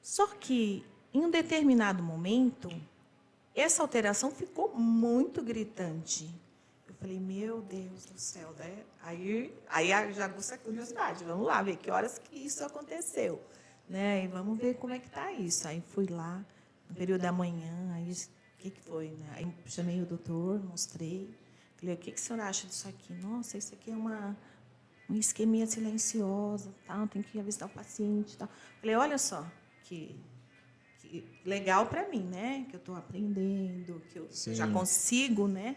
B: Só que, em um determinado momento, essa alteração ficou muito gritante. Eu falei, meu Deus do céu, né? Aí já aguça a curiosidade, vamos lá ver que horas que isso aconteceu, né? E vamos ver como é que está isso. Aí fui lá, no período da manhã, aí o que foi, né? Aí chamei o doutor, mostrei, falei, o que o senhor acha disso aqui? Nossa, isso aqui é uma isquemia silenciosa, tal, tem que avisar o paciente, tal. Falei, olha só, que legal para mim, né? Que eu estou aprendendo, que eu já consigo, né?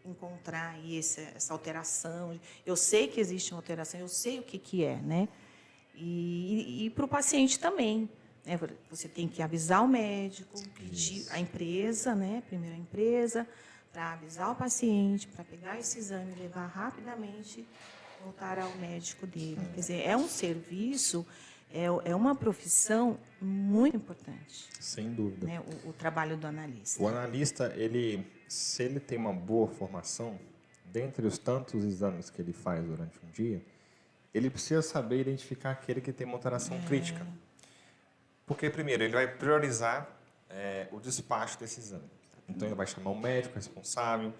B: Encontrar aí essa alteração. Eu sei que existe uma alteração, eu sei o que é, né? E para o paciente também. Né? Você tem que avisar o médico, pedir a empresa, né? Primeiro a empresa, para avisar o paciente, para pegar esse exame, levar rapidamente, voltar ao médico dele. Quer dizer, é um serviço, é uma profissão muito importante.
A: Sem dúvida.
B: Né? O trabalho do analista.
A: O analista, se ele tem uma boa formação, dentre os tantos exames que ele faz durante um dia, ele precisa saber identificar aquele que tem uma alteração crítica. Porque, primeiro, ele vai priorizar o despacho desse exame. Então, ele vai chamar o médico responsável,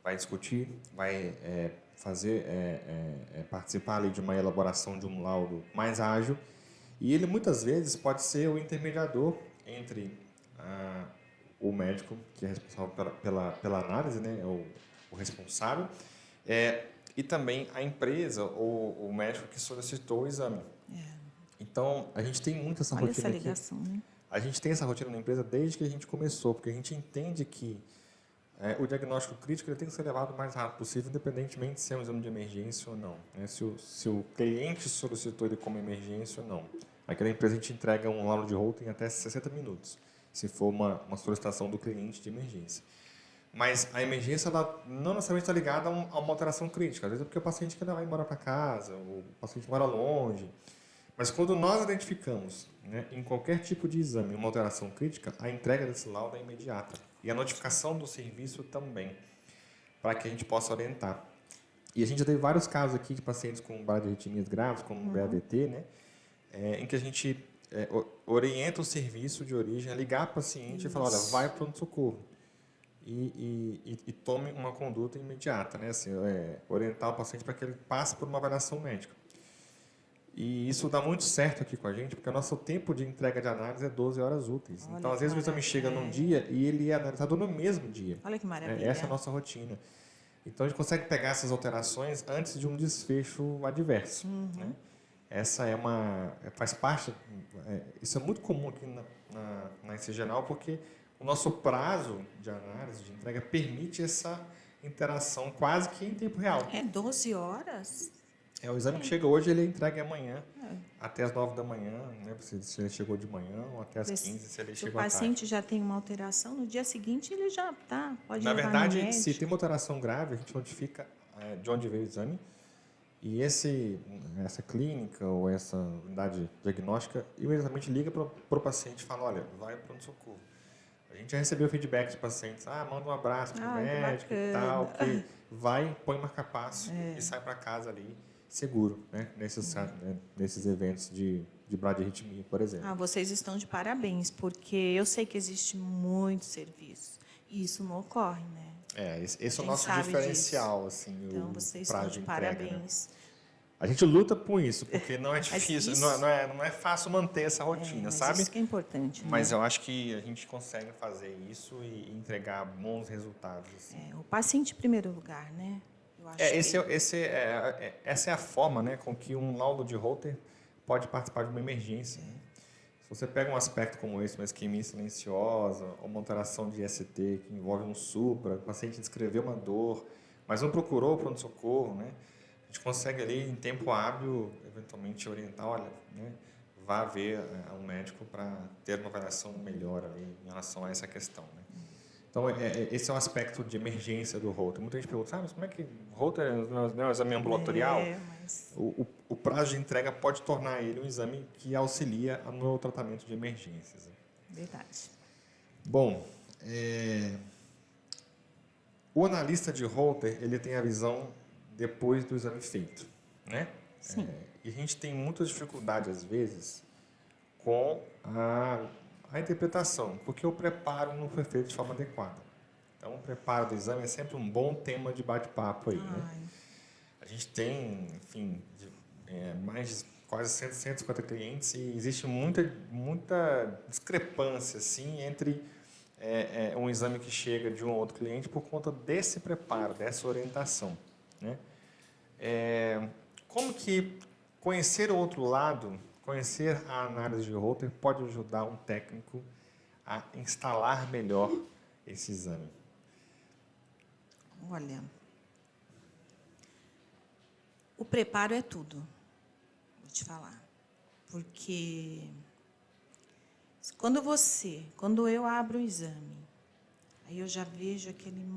A: vai discutir, vai participar ali de uma elaboração de um laudo mais ágil, e ele muitas vezes pode ser o intermediador entre o médico, que é responsável pela análise, né, o responsável, e também a empresa ou o médico que solicitou o exame. Então, a gente tem muito essa rotina
B: essa ligação,
A: aqui.
B: né?
A: A gente tem essa rotina na empresa desde que a gente começou, porque a gente entende que o diagnóstico crítico ele tem que ser levado o mais rápido possível, independentemente se é um exame de emergência ou não. Né? Se o cliente solicitou ele como emergência ou não. Aquela empresa a gente entrega um laudo de Holter em até 60 minutos, se for uma solicitação do cliente de emergência. Mas a emergência ela não necessariamente está ligada a uma alteração crítica. Às vezes é porque o paciente quer levar embora para casa, o paciente mora longe. Mas quando nós identificamos, né, em qualquer tipo de exame uma alteração crítica, a entrega desse laudo é imediata. E a notificação do serviço também, para que a gente possa orientar. E a gente já teve vários casos aqui de pacientes com bradiarritmias graves, como BADT, né, em que a gente orienta o serviço de origem a ligar para o paciente e falar, olha, vai para o pronto-socorro. E tome uma conduta imediata, né, assim, orientar o paciente para que ele passe por uma avaliação médica. E isso dá muito certo aqui com a gente, porque o nosso tempo de entrega de análise é 12 horas úteis.
B: Olha,
A: então, às vezes, o exame chega num dia e ele é analisado no mesmo dia.
B: Olha que maravilha.
A: Essa é a nossa rotina. Então, a gente consegue pegar essas alterações antes de um desfecho adverso. Né? Essa faz parte... isso é muito comum aqui na ICGenal, porque o nosso prazo de análise, de entrega, permite essa interação quase que em tempo real.
B: 12 horas?
A: O exame que chega hoje, ele é entregue amanhã, até as 9 da manhã, né? Se ele chegou de manhã, ou até as 15, se ele chegou à tarde.
B: Se o paciente já tem uma alteração, no dia seguinte ele já pode
A: Na
B: levar
A: verdade,
B: no médico.
A: se tem uma alteração grave, a gente notifica de onde veio o exame, e essa clínica ou essa unidade diagnóstica imediatamente liga para o paciente e fala, olha, vai para o pronto-socorro. A gente já recebeu feedback dos pacientes, manda um abraço para o médico e tal, que vai, põe marca-passo e sai para casa ali, seguro, né? Nesses eventos de bradiarritmia, por exemplo.
B: Vocês estão de parabéns, porque eu sei que existe muito serviço e isso não ocorre, né?
A: Esse é o nosso diferencial, assim,
B: então, vocês estão de parabéns.
A: Né? A gente luta por isso, porque não é difícil, não é fácil manter essa rotina, sabe?
B: Isso que é importante.
A: Mas eu acho que a gente consegue fazer isso e entregar bons resultados. Assim.
B: O paciente em primeiro lugar, né? Eu acho
A: essa é a forma, né, com que um laudo de Holter pode participar de uma emergência. Né? Se você pega um aspecto como esse, uma isquemia silenciosa, ou uma alteração de ST que envolve um supra, o paciente descreveu uma dor, mas não procurou o pronto-socorro, né? A gente consegue ali, em tempo hábil, eventualmente orientar, olha, né, vá ver um médico para ter uma avaliação melhor ali em relação a essa questão. Né? Então, esse é um aspecto de emergência do Holter. Muita gente pergunta, mas como é que Holter não é um exame ambulatorial?
B: Mas...
A: O prazo de entrega pode tornar ele um exame que auxilia no tratamento de emergências.
B: Verdade.
A: Bom, o analista de Holter, ele tem a visão depois do exame feito, né?
B: Sim.
A: E a gente tem muita dificuldade, às vezes, com a interpretação, porque o preparo não foi feito de forma adequada. Então, o preparo do exame é sempre um bom tema de bate-papo aí, né? A gente tem, enfim, mais de quase 150 clientes e existe muita discrepância, assim, entre um exame que chega de um ou outro cliente por conta desse preparo, dessa orientação. Né? Como que conhecer o outro lado, conhecer a análise de Holter pode ajudar um técnico a instalar melhor esse exame?
B: Olha, o preparo é tudo, vou te falar, porque quando eu abro o exame, aí eu já vejo aquele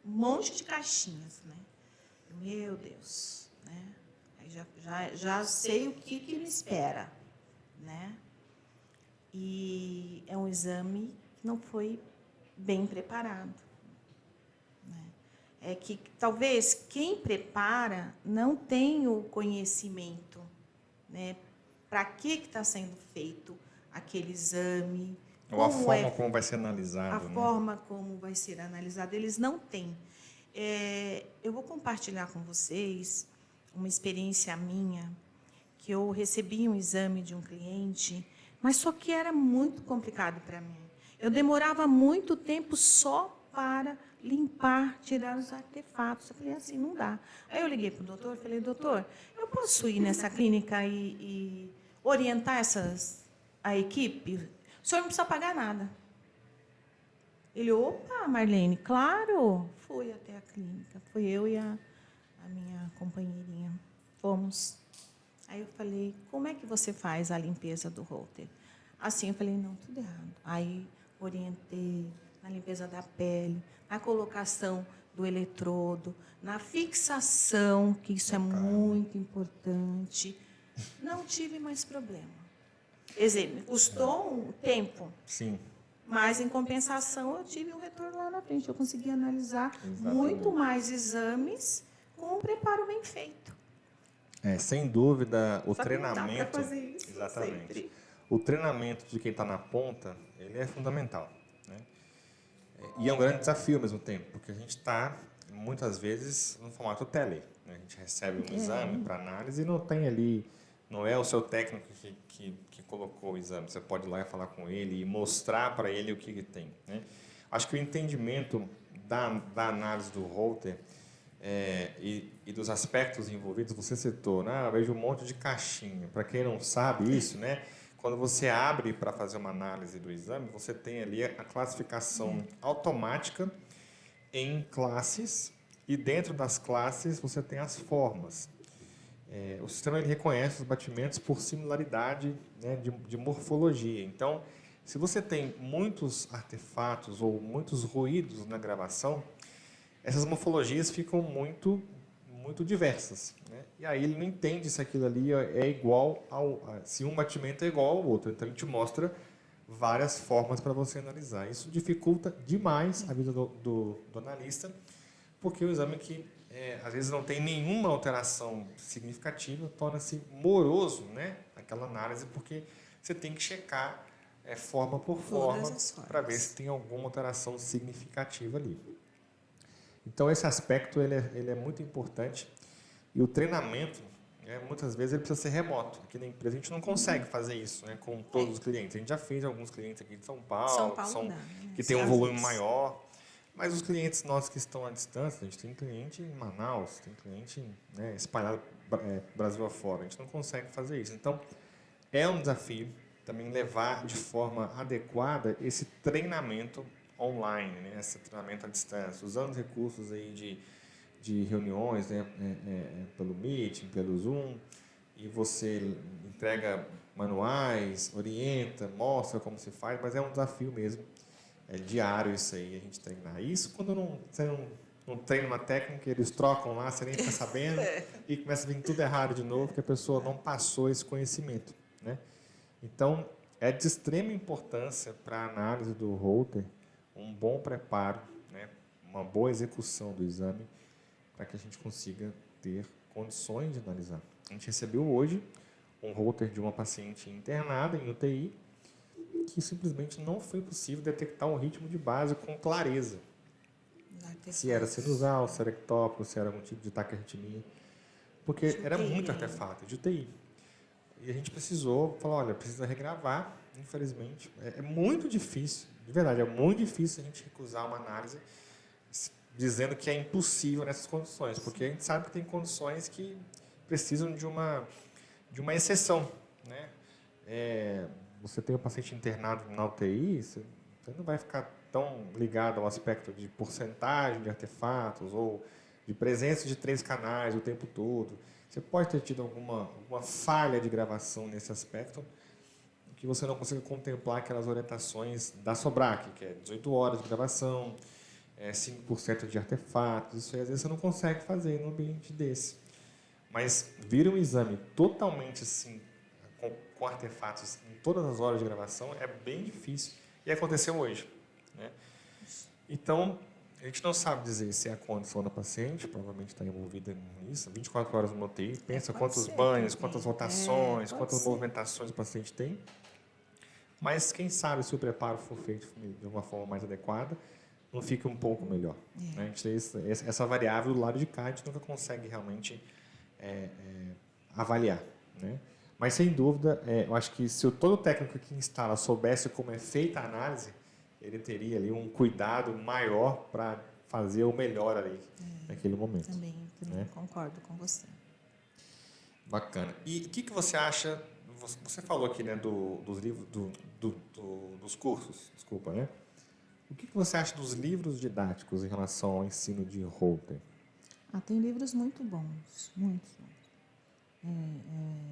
B: monte de caixinhas, né? Meu Deus, né? Aí já sei o que me espera, né? E é um exame que não foi bem preparado, né? É que talvez quem prepara não tenha o conhecimento, né? Para que está sendo feito aquele exame,
A: Ou a forma como vai ser
B: a
A: analisado, né?
B: forma como vai ser analisado, eles não têm. Eu vou compartilhar com vocês uma experiência minha, que eu recebi um exame de um cliente, mas só que era muito complicado para mim. Eu demorava muito tempo só para limpar, tirar os artefatos. Eu falei assim, não dá. Aí eu liguei para o doutor, falei, doutor, eu posso ir nessa clínica e orientar a equipe? O senhor não precisa pagar nada. Ele, opa, Marlene, claro. Fui até a clínica. Fui eu e a minha companheirinha. Fomos. Aí eu falei, como é que você faz a limpeza do holter? Assim, eu falei, não, tudo errado. Aí orientei na limpeza da pele, na colocação do eletrodo, na fixação, que isso é muito importante. Não tive mais problema. Exemplo, custou um tempo.
A: Sim.
B: Mas, em compensação, eu tive um retorno lá na frente. Eu consegui analisar
A: Exatamente.
B: muito mais exames com um preparo bem feito.
A: Sem dúvida, o
B: Só que não dá
A: treinamento...
B: pra fazer isso
A: Exatamente.
B: sempre.
A: O treinamento de quem está na ponta, ele é fundamental, né? E é um grande desafio ao mesmo tempo, porque a gente está, muitas vezes, no formato tele, né? A gente recebe um exame para análise e não tem ali... Não é o seu técnico que colocou o exame. Você pode ir lá e falar com ele e mostrar para ele o que ele tem, né? Acho que o entendimento da análise do Holter e dos aspectos envolvidos, você citou, né? Eu vejo um monte de caixinha. Para quem não sabe isso, né? Quando você abre para fazer uma análise do exame, você tem ali a classificação automática em classes e dentro das classes você tem as formas. O sistema ele reconhece os batimentos por similaridade, né, de morfologia. Então, se você tem muitos artefatos ou muitos ruídos na gravação, essas morfologias ficam muito diversas, né? E aí ele não entende se aquilo ali é igual se um batimento é igual ao outro. Então ele te mostra várias formas para você analisar. Isso dificulta demais a vida do analista, porque o exame que às vezes não tem nenhuma alteração significativa torna-se moroso, né? Aquela análise, porque você tem que checar forma por forma para ver se tem alguma alteração significativa ali. Então esse aspecto ele é muito importante e o treinamento, muitas vezes ele precisa ser remoto. Aqui na empresa a gente não consegue fazer isso, né, com todos os clientes. A gente já fez alguns clientes aqui de São Paulo, que tem um volume maior, mas os clientes nossos que estão à distância, a gente tem cliente em Manaus, tem cliente, né, espalhado Brasil afora. A gente não consegue fazer isso. Então é um desafio também levar de forma adequada esse treinamento online, né? Esse treinamento à distância, usando os recursos aí de reuniões, né? Pelo Meeting, pelo Zoom, e você entrega manuais, orienta, mostra como se faz, mas é um desafio mesmo, diário isso aí, a gente treinar. Isso quando você não treina uma técnica, eles trocam lá, você nem fica sabendo, e começa a vir tudo errado de novo, porque a pessoa não passou esse conhecimento, né? Então, é de extrema importância para a análise do Holter um bom preparo, né, uma boa execução do exame, para que a gente consiga ter condições de analisar. A gente recebeu hoje um Holter de uma paciente internada em UTI, que simplesmente não foi possível detectar um ritmo de base com clareza. Se era sinusal, se era ectópico, se era algum tipo de taquiarritmia, porque era muito artefato de UTI. E a gente precisou, falou, olha, precisa regravar, infelizmente. É muito difícil, de verdade, é muito difícil a gente recusar uma análise dizendo que é impossível nessas condições, porque a gente sabe que tem condições que precisam de uma exceção, né? Você tem um paciente internado na UTI, você não vai ficar tão ligado ao aspecto de porcentagem de artefatos ou de presença de 3 canais o tempo todo. Você pode ter tido alguma falha de gravação nesse aspecto, que você não consiga contemplar aquelas orientações da SOBRAC, que é 18 horas de gravação, 5% de artefatos. Isso aí, às vezes, você não consegue fazer num ambiente desse. Mas vir um exame totalmente assim, com artefatos em todas as horas de gravação, é bem difícil. E aconteceu hoje, né? Então, a gente não sabe dizer se é a condição da paciente, provavelmente está envolvida nisso, 24 horas no UTI, pensa quantos banhos, quantas rotações, quantas movimentações o paciente tem. mas quem sabe se o preparo for feito de uma forma mais adequada, não fica um pouco melhor. Né? A gente tem essa variável do lado de cá, a gente nunca consegue realmente avaliar. Né? Mas, sem dúvida, eu acho que se todo técnico que instala soubesse como é feita a análise, ele teria ali um cuidado maior para fazer o melhor ali naquele momento.
B: Também
A: né?
B: concordo com você.
A: Bacana. E o que você acha? Você falou aqui, né, dos livros, dos cursos, desculpa, né? O que você acha dos livros didáticos em relação ao ensino de Holter?
B: Tem livros muito bons, muitos.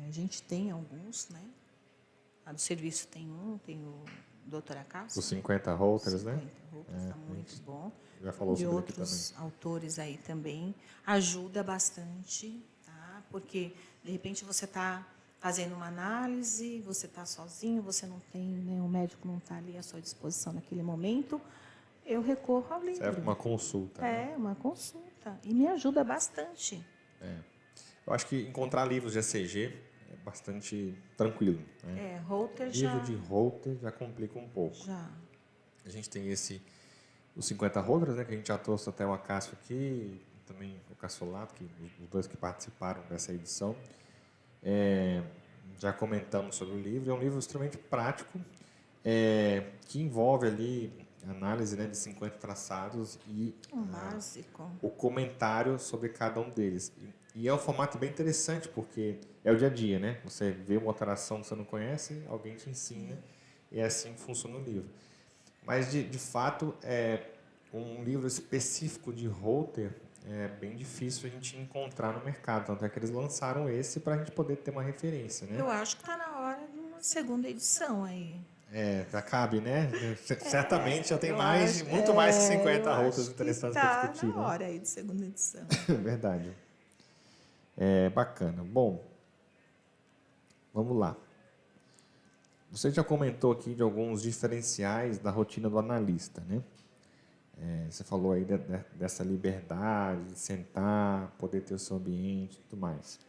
B: A gente tem alguns, né? Lá do serviço tem o Dr. Acaso.
A: Os 50 Holters,
B: 50
A: né?
B: Holters, está muito bom.
A: Já falou
B: De
A: sobre aqui
B: outros
A: também.
B: autores aí também. Ajuda bastante, tá? Porque, de repente, você está fazendo uma análise, você está sozinho, você não tem, né, o médico não está ali à sua disposição naquele momento, eu recorro ao livro.
A: Serve uma consulta. Né?
B: Uma consulta. E me ajuda bastante.
A: Eu acho que encontrar livros de ECG é bastante tranquilo. Né?
B: Holter já...
A: Livro de Holter já complica um pouco.
B: Já.
A: A gente tem os 50 Holters, né, que a gente já trouxe até o Acácio aqui, também o Cassolato, os dois que participaram dessa edição. Já comentamos sobre o livro. É um livro extremamente prático, que envolve ali análise, né, de 50 traçados e
B: básico.
A: O comentário sobre cada um deles. E é um formato bem interessante, porque é o dia a dia, né? Você vê uma alteração que você não conhece, alguém te ensina, e é assim que funciona o livro. Mas, de fato, um livro específico de Holter é bem difícil a gente encontrar no mercado. Tanto é que eles lançaram esse para a gente poder ter uma referência, né?
B: Eu acho que está na hora de uma segunda edição aí.
A: Já cabe, né? Certamente já tem muito mais que 50 Holters interessantes para discutir.
B: Está na hora aí de segunda edição.
A: Verdade. Bacana. Bom, vamos lá. Você já comentou aqui de alguns diferenciais da rotina do analista, né? Você falou aí dessa liberdade de sentar, poder ter o seu ambiente e tudo mais.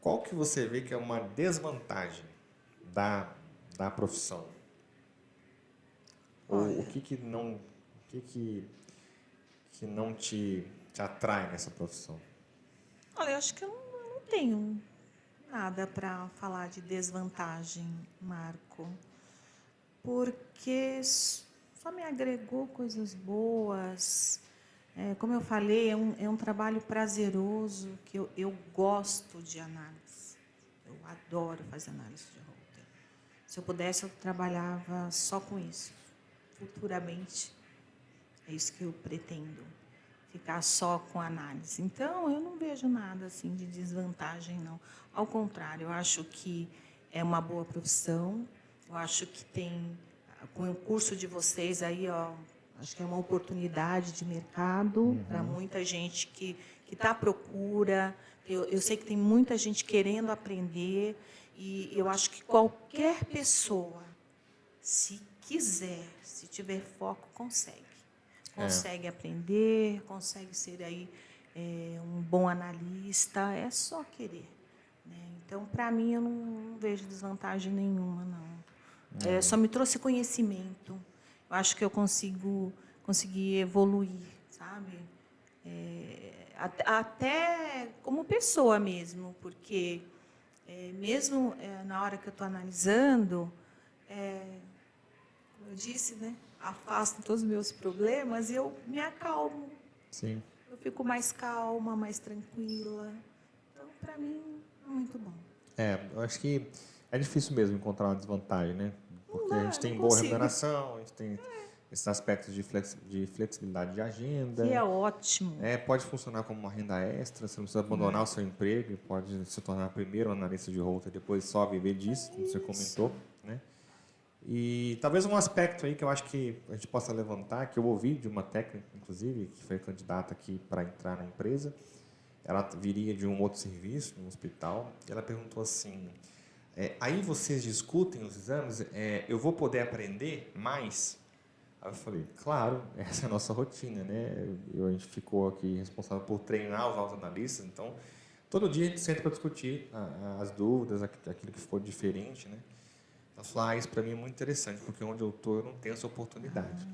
A: Qual que você vê que é uma desvantagem da profissão? Ou o que não te atrai nessa profissão?
B: Olha, eu acho que eu não tenho nada para falar de desvantagem, Marco, porque só me agregou coisas boas. Como eu falei, é um trabalho prazeroso, que eu gosto de análise. Eu adoro fazer análise de Holter. Se eu pudesse, eu trabalhava só com isso. Futuramente, é isso que eu pretendo, ficar só com análise. Então, eu não vejo nada assim de desvantagem, não. Ao contrário, eu acho que é uma boa profissão. Eu acho que tem, com o curso de vocês aí, acho que é uma oportunidade de mercado para muita gente que está à procura. Eu sei que tem muita gente querendo aprender e eu acho que qualquer pessoa, se quiser, se tiver foco, consegue aprender, consegue ser aí um bom analista, é só querer. Né? Então, para mim, eu não vejo desvantagem nenhuma, não. Só me trouxe conhecimento. Eu acho que eu consegui evoluir, sabe? Até como pessoa mesmo, porque mesmo na hora que eu estou analisando, como eu disse, né? Afasto todos os meus problemas e eu me acalmo.
A: Sim.
B: Eu fico mais calma, mais tranquila. Então, para mim, é muito bom.
A: Eu acho que é difícil mesmo encontrar uma desvantagem, né? Porque a gente tem boa remuneração, a gente tem esses aspectos de flexibilidade de agenda.
B: Que é ótimo.
A: Pode funcionar como uma renda extra, você não precisa abandonar o seu emprego, pode se tornar primeiro analista de Holter, depois só viver disso, como você comentou, né? E talvez um aspecto aí que eu acho que a gente possa levantar, que eu ouvi de uma técnica, inclusive, que foi candidata aqui para entrar na empresa, ela viria de um outro serviço, no hospital, e ela perguntou assim, aí vocês discutem os exames, eu vou poder aprender mais? Aí eu falei, claro, essa é a nossa rotina, né? A gente ficou aqui responsável por treinar os novos analistas, então todo dia a gente senta para discutir as dúvidas, aquilo que for diferente, né? Ela falou, isso para mim é muito interessante, porque onde eu estou eu não tenho essa oportunidade.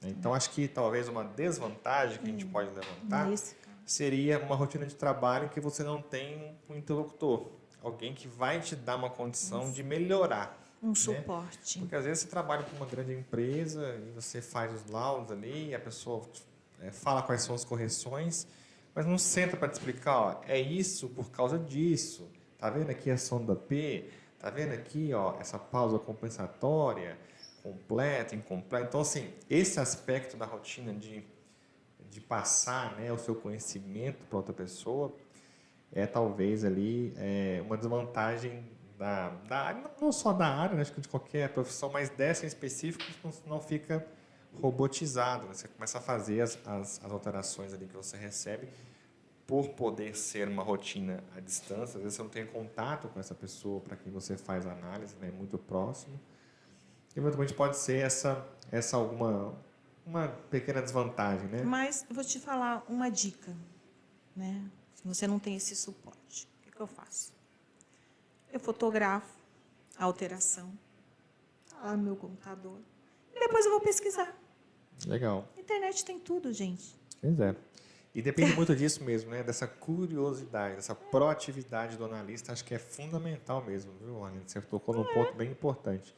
A: Então, acho que talvez uma desvantagem que a gente pode levantar
B: Nesse caso.
A: seria uma rotina de trabalho em que você não tem um interlocutor, alguém que vai te dar uma condição de melhorar.
B: Um
A: né?
B: suporte.
A: Porque às vezes você trabalha com uma grande empresa e você faz os laudos ali, e a pessoa fala quais são as correções, mas não senta para te explicar, ó, é isso por causa disso. Tá vendo aqui a sonda P? Tá vendo aqui, ó, essa pausa compensatória, completa, incompleta. Então, assim, esse aspecto da rotina de passar, né, o seu conhecimento para outra pessoa é talvez ali uma desvantagem da área, não só da área, né, acho que de qualquer profissão, mas dessa em específico não fica robotizado. Né? Você começa a fazer as alterações ali que você recebe por poder ser uma rotina à distância. Às vezes você não tem contato com essa pessoa para quem você faz a análise, né, muito próximo. Eventualmente pode ser essa uma pequena desvantagem, né?
B: Mas eu vou te falar uma dica, né? Se você não tem esse suporte, o que eu faço? Eu fotografo a alteração lá no meu computador e depois eu vou pesquisar.
A: Legal.
B: A internet tem tudo, gente.
A: Pois é. E depende muito disso mesmo, né? Dessa curiosidade, dessa proatividade do analista, acho que é fundamental mesmo, viu, Aline? Você tocou num ponto bem importante.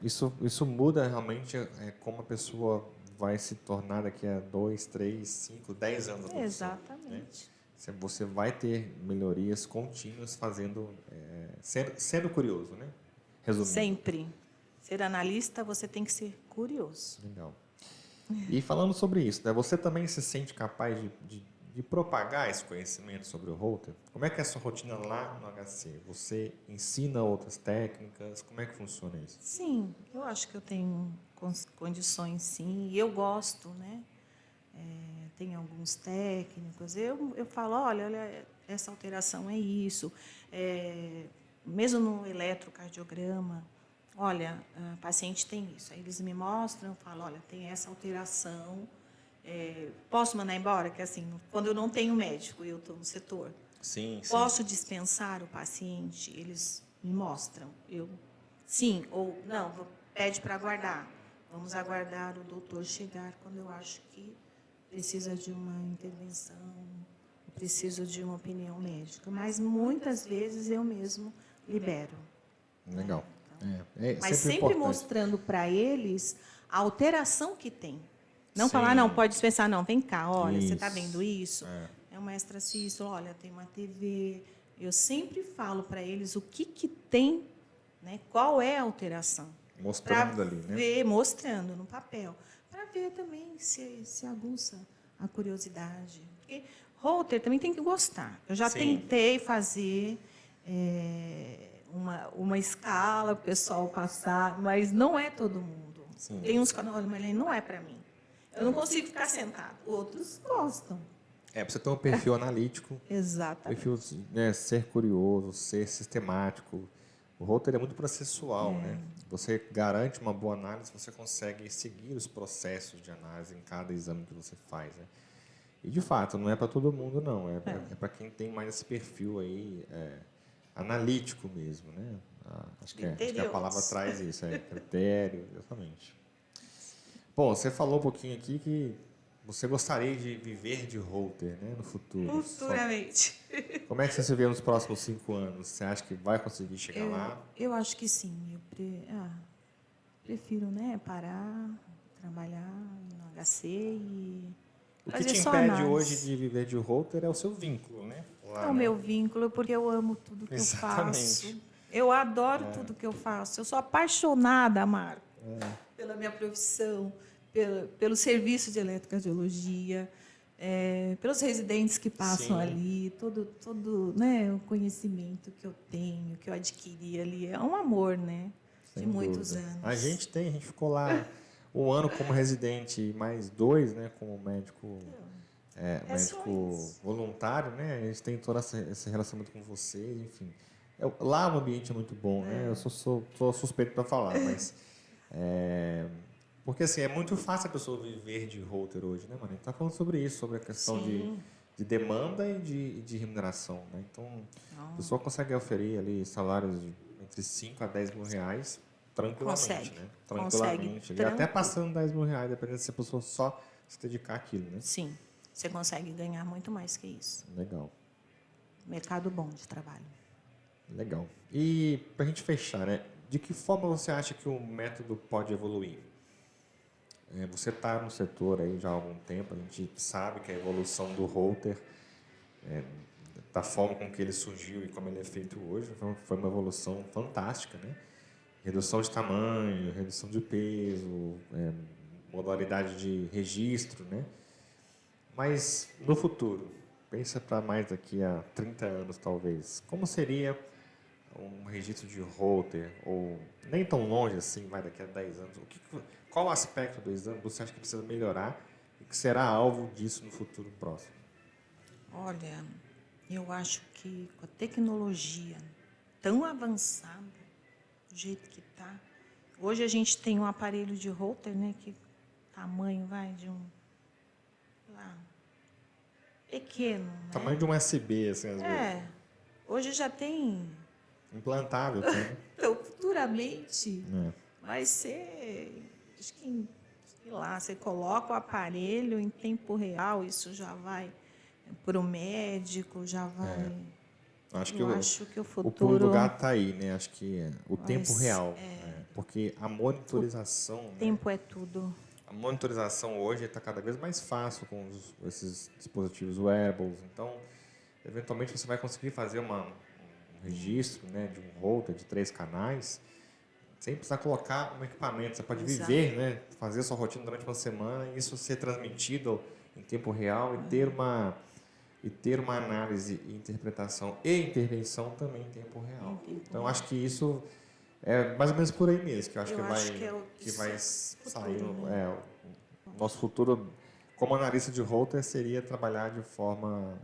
A: Isso muda realmente como a pessoa vai se tornar daqui a 2, 3, 5, 10 anos.
B: Exatamente.
A: Né? Você vai ter melhorias contínuas sendo curioso, né? Resumindo.
B: Sempre. Ser analista, você tem que ser curioso.
A: Legal. E falando sobre isso, né, você também se sente capaz de propagar esse conhecimento sobre o Holter? Como é que é a sua rotina lá no HC? Você ensina outras técnicas? Como é que funciona isso?
B: Sim, eu acho que eu tenho condições, sim. E eu gosto, né? Tem alguns técnicos. Eu falo, olha, essa alteração é isso. Mesmo no eletrocardiograma, olha, a paciente tem isso. Aí eles me mostram, eu falo, olha, tem essa alteração. Posso mandar embora? Que assim, quando eu não tenho médico e eu estou no setor,
A: Sim.
B: posso dispensar o paciente? Eles me mostram. Eu, sim, ou não, pede para aguardar. Vamos aguardar o doutor chegar quando eu acho que precisa de uma intervenção, preciso de uma opinião médica. Mas muitas vezes eu mesmo libero.
A: Legal.
B: Né? Mas sempre
A: importante.
B: mostrando para eles a alteração que tem. Não
A: Sim.
B: falar, não, pode dispensar, não, vem cá, olha,
A: Isso.
B: você está vendo isso? É uma extracístole, olha, tem uma TV. Eu sempre falo para eles o que tem, né, qual é a alteração.
A: Mostrando ali, né?
B: Mostrando no papel. Para ver também se aguça a curiosidade. Porque Holter também tem que gostar. Eu já tentei fazer uma escala para o pessoal passar, mas não é todo mundo.
A: Sim.
B: Tem uns que falam, olha, Marlene, não é para mim. Eu não consigo ficar sentado. Outros gostam.
A: Para você ter um perfil analítico.
B: Exatamente.
A: Perfil, né, ser curioso, ser sistemático. O Holter é muito processual, né? Você garante uma boa análise, você consegue seguir os processos de análise em cada exame que você faz, né? E, de fato, não é para todo mundo, não. É para quem tem mais esse perfil aí, analítico mesmo, né? Acho que a palavra traz isso, critério, exatamente. Bom, você falou um pouquinho aqui que você gostaria de viver de Holter, né, no futuro.
B: Futuramente.
A: Como é que você se vê nos próximos 5 anos? Você acha que vai conseguir chegar lá?
B: Eu acho que sim. Eu prefiro, né, parar, trabalhar no HC e
A: O que
B: fazer
A: te
B: só
A: impede
B: análise.
A: hoje de viver de Holter é o seu vínculo, né? Lá,
B: É o meu vínculo, porque eu amo tudo que eu faço. Eu adoro tudo que eu faço. Eu sou apaixonada, Marco, pela minha profissão, pelo serviço de eletrocardiologia, pelos residentes que passam ali, todo né, o conhecimento que eu tenho, que eu adquiri ali. É um amor, né?
A: Sem
B: de muitos
A: dúvida.
B: anos.
A: A gente ficou lá 1 ano como residente e mais 2, né, como médico, médico voluntário, né? A gente tem todo esse relacionamento com vocês, enfim. Lá o ambiente é muito bom, né? Eu sou suspeito para falar, mas porque assim é muito fácil a pessoa viver de Holter hoje, né, mano? A gente está falando sobre isso, sobre a questão de demanda e de remuneração, né? Então a pessoa consegue oferir ali salários entre 5 a 10 mil reais tranquilamente,
B: Consegue.
A: né?
B: Consegue.
A: Tranquilamente. E até passando 10 mil reais, dependendo se a pessoa só se dedicar àquilo, né?
B: Sim, você consegue ganhar muito mais que isso.
A: Legal.
B: Mercado bom de trabalho.
A: Legal. E para a gente fechar, né? De que forma você acha que o método pode evoluir? Você está no setor aí já há algum tempo, a gente sabe que a evolução do Holter, da forma com que ele surgiu e como ele é feito hoje, foi uma evolução fantástica, né? Redução de tamanho, redução de peso, modalidade de registro, né? Mas no futuro, pensa para mais daqui a 30 anos talvez, como seria um registro de Holter, ou nem tão longe assim, vai daqui a 10 anos, qual aspecto do exame você acha que precisa melhorar e que será alvo disso no futuro próximo?
B: Olha, eu acho que com a tecnologia tão avançada, do jeito que está, hoje a gente tem um aparelho de Holter, né, que tamanho vai de um, sei lá, pequeno, né?
A: Tamanho de um USB, assim, às vezes.
B: Hoje já tem,
A: Implantável, né?
B: então, futuramente vai ser, acho que, sei lá, você coloca o aparelho em tempo real, isso já vai para o médico, já vai.
A: Acho que
B: Eu acho que o
A: o pulo do
B: futuro
A: gato está aí, né? Acho que o tempo
B: Mas,
A: real. Porque a monitorização, né?
B: tempo é tudo.
A: A monitorização hoje está cada vez mais fácil com esses dispositivos wearables. Então, eventualmente você vai conseguir fazer um registro, né, de um Holter de 3 canais sem precisar colocar um equipamento. Você pode
B: Exato.
A: viver, né, fazer a sua rotina durante uma semana e isso ser transmitido em tempo real e ter uma análise e interpretação e intervenção também em tempo real. Então, acho que isso é mais ou menos por aí mesmo, que eu acho que vai sair.
B: Né?
A: O nosso futuro, como analista de Holter, seria trabalhar de forma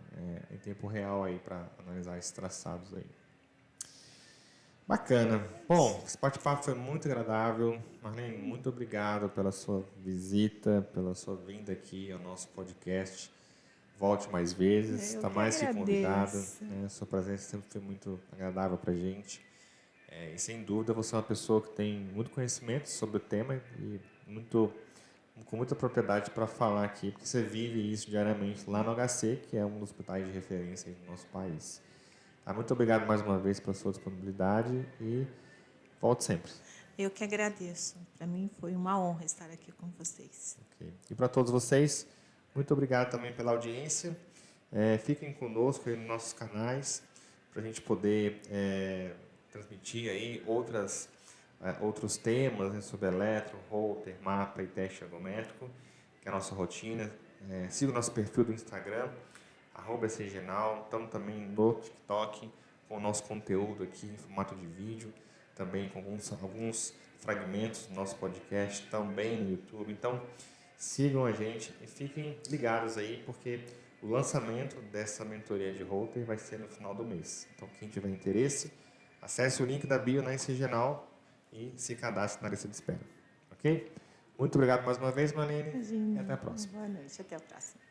A: em tempo real aí para analisar esses traçados aí. Bacana. Bom, esse bate-papo foi muito agradável. Marlene, muito obrigado pela sua visita, pela sua vinda aqui ao nosso podcast. Volte mais vezes, está mais que convidada. Né? Sua presença sempre foi muito agradável para a gente. E sem dúvida você é uma pessoa que tem muito conhecimento sobre o tema e com muita propriedade para falar aqui, porque você vive isso diariamente lá no HC, que é um dos hospitais de referência do nosso país. Tá? Muito obrigado mais uma vez pela sua disponibilidade e volte sempre.
B: Eu que agradeço. Para mim foi uma honra estar aqui com vocês.
A: Okay. E para todos vocês, muito obrigado também pela audiência. Fiquem conosco aí nos nossos canais para a gente poder transmitir aí outros temas, né, sobre eletro, Holter, mapa e teste ergométrico, que é a nossa rotina. Siga o nosso perfil do Instagram, @cgenal. Estamos também no TikTok com o nosso conteúdo aqui em formato de vídeo, também com alguns fragmentos do nosso podcast, também no YouTube. Então, sigam a gente e fiquem ligados aí, porque o lançamento dessa mentoria de Holter vai ser no final do mês. Então, quem tiver interesse, acesse o link da bio na Genal e se cadastre na lista de espera. Ok? Muito obrigado mais uma vez, Marlene.
B: Imagina.
A: E até a próxima.
B: Boa noite. Até a próxima.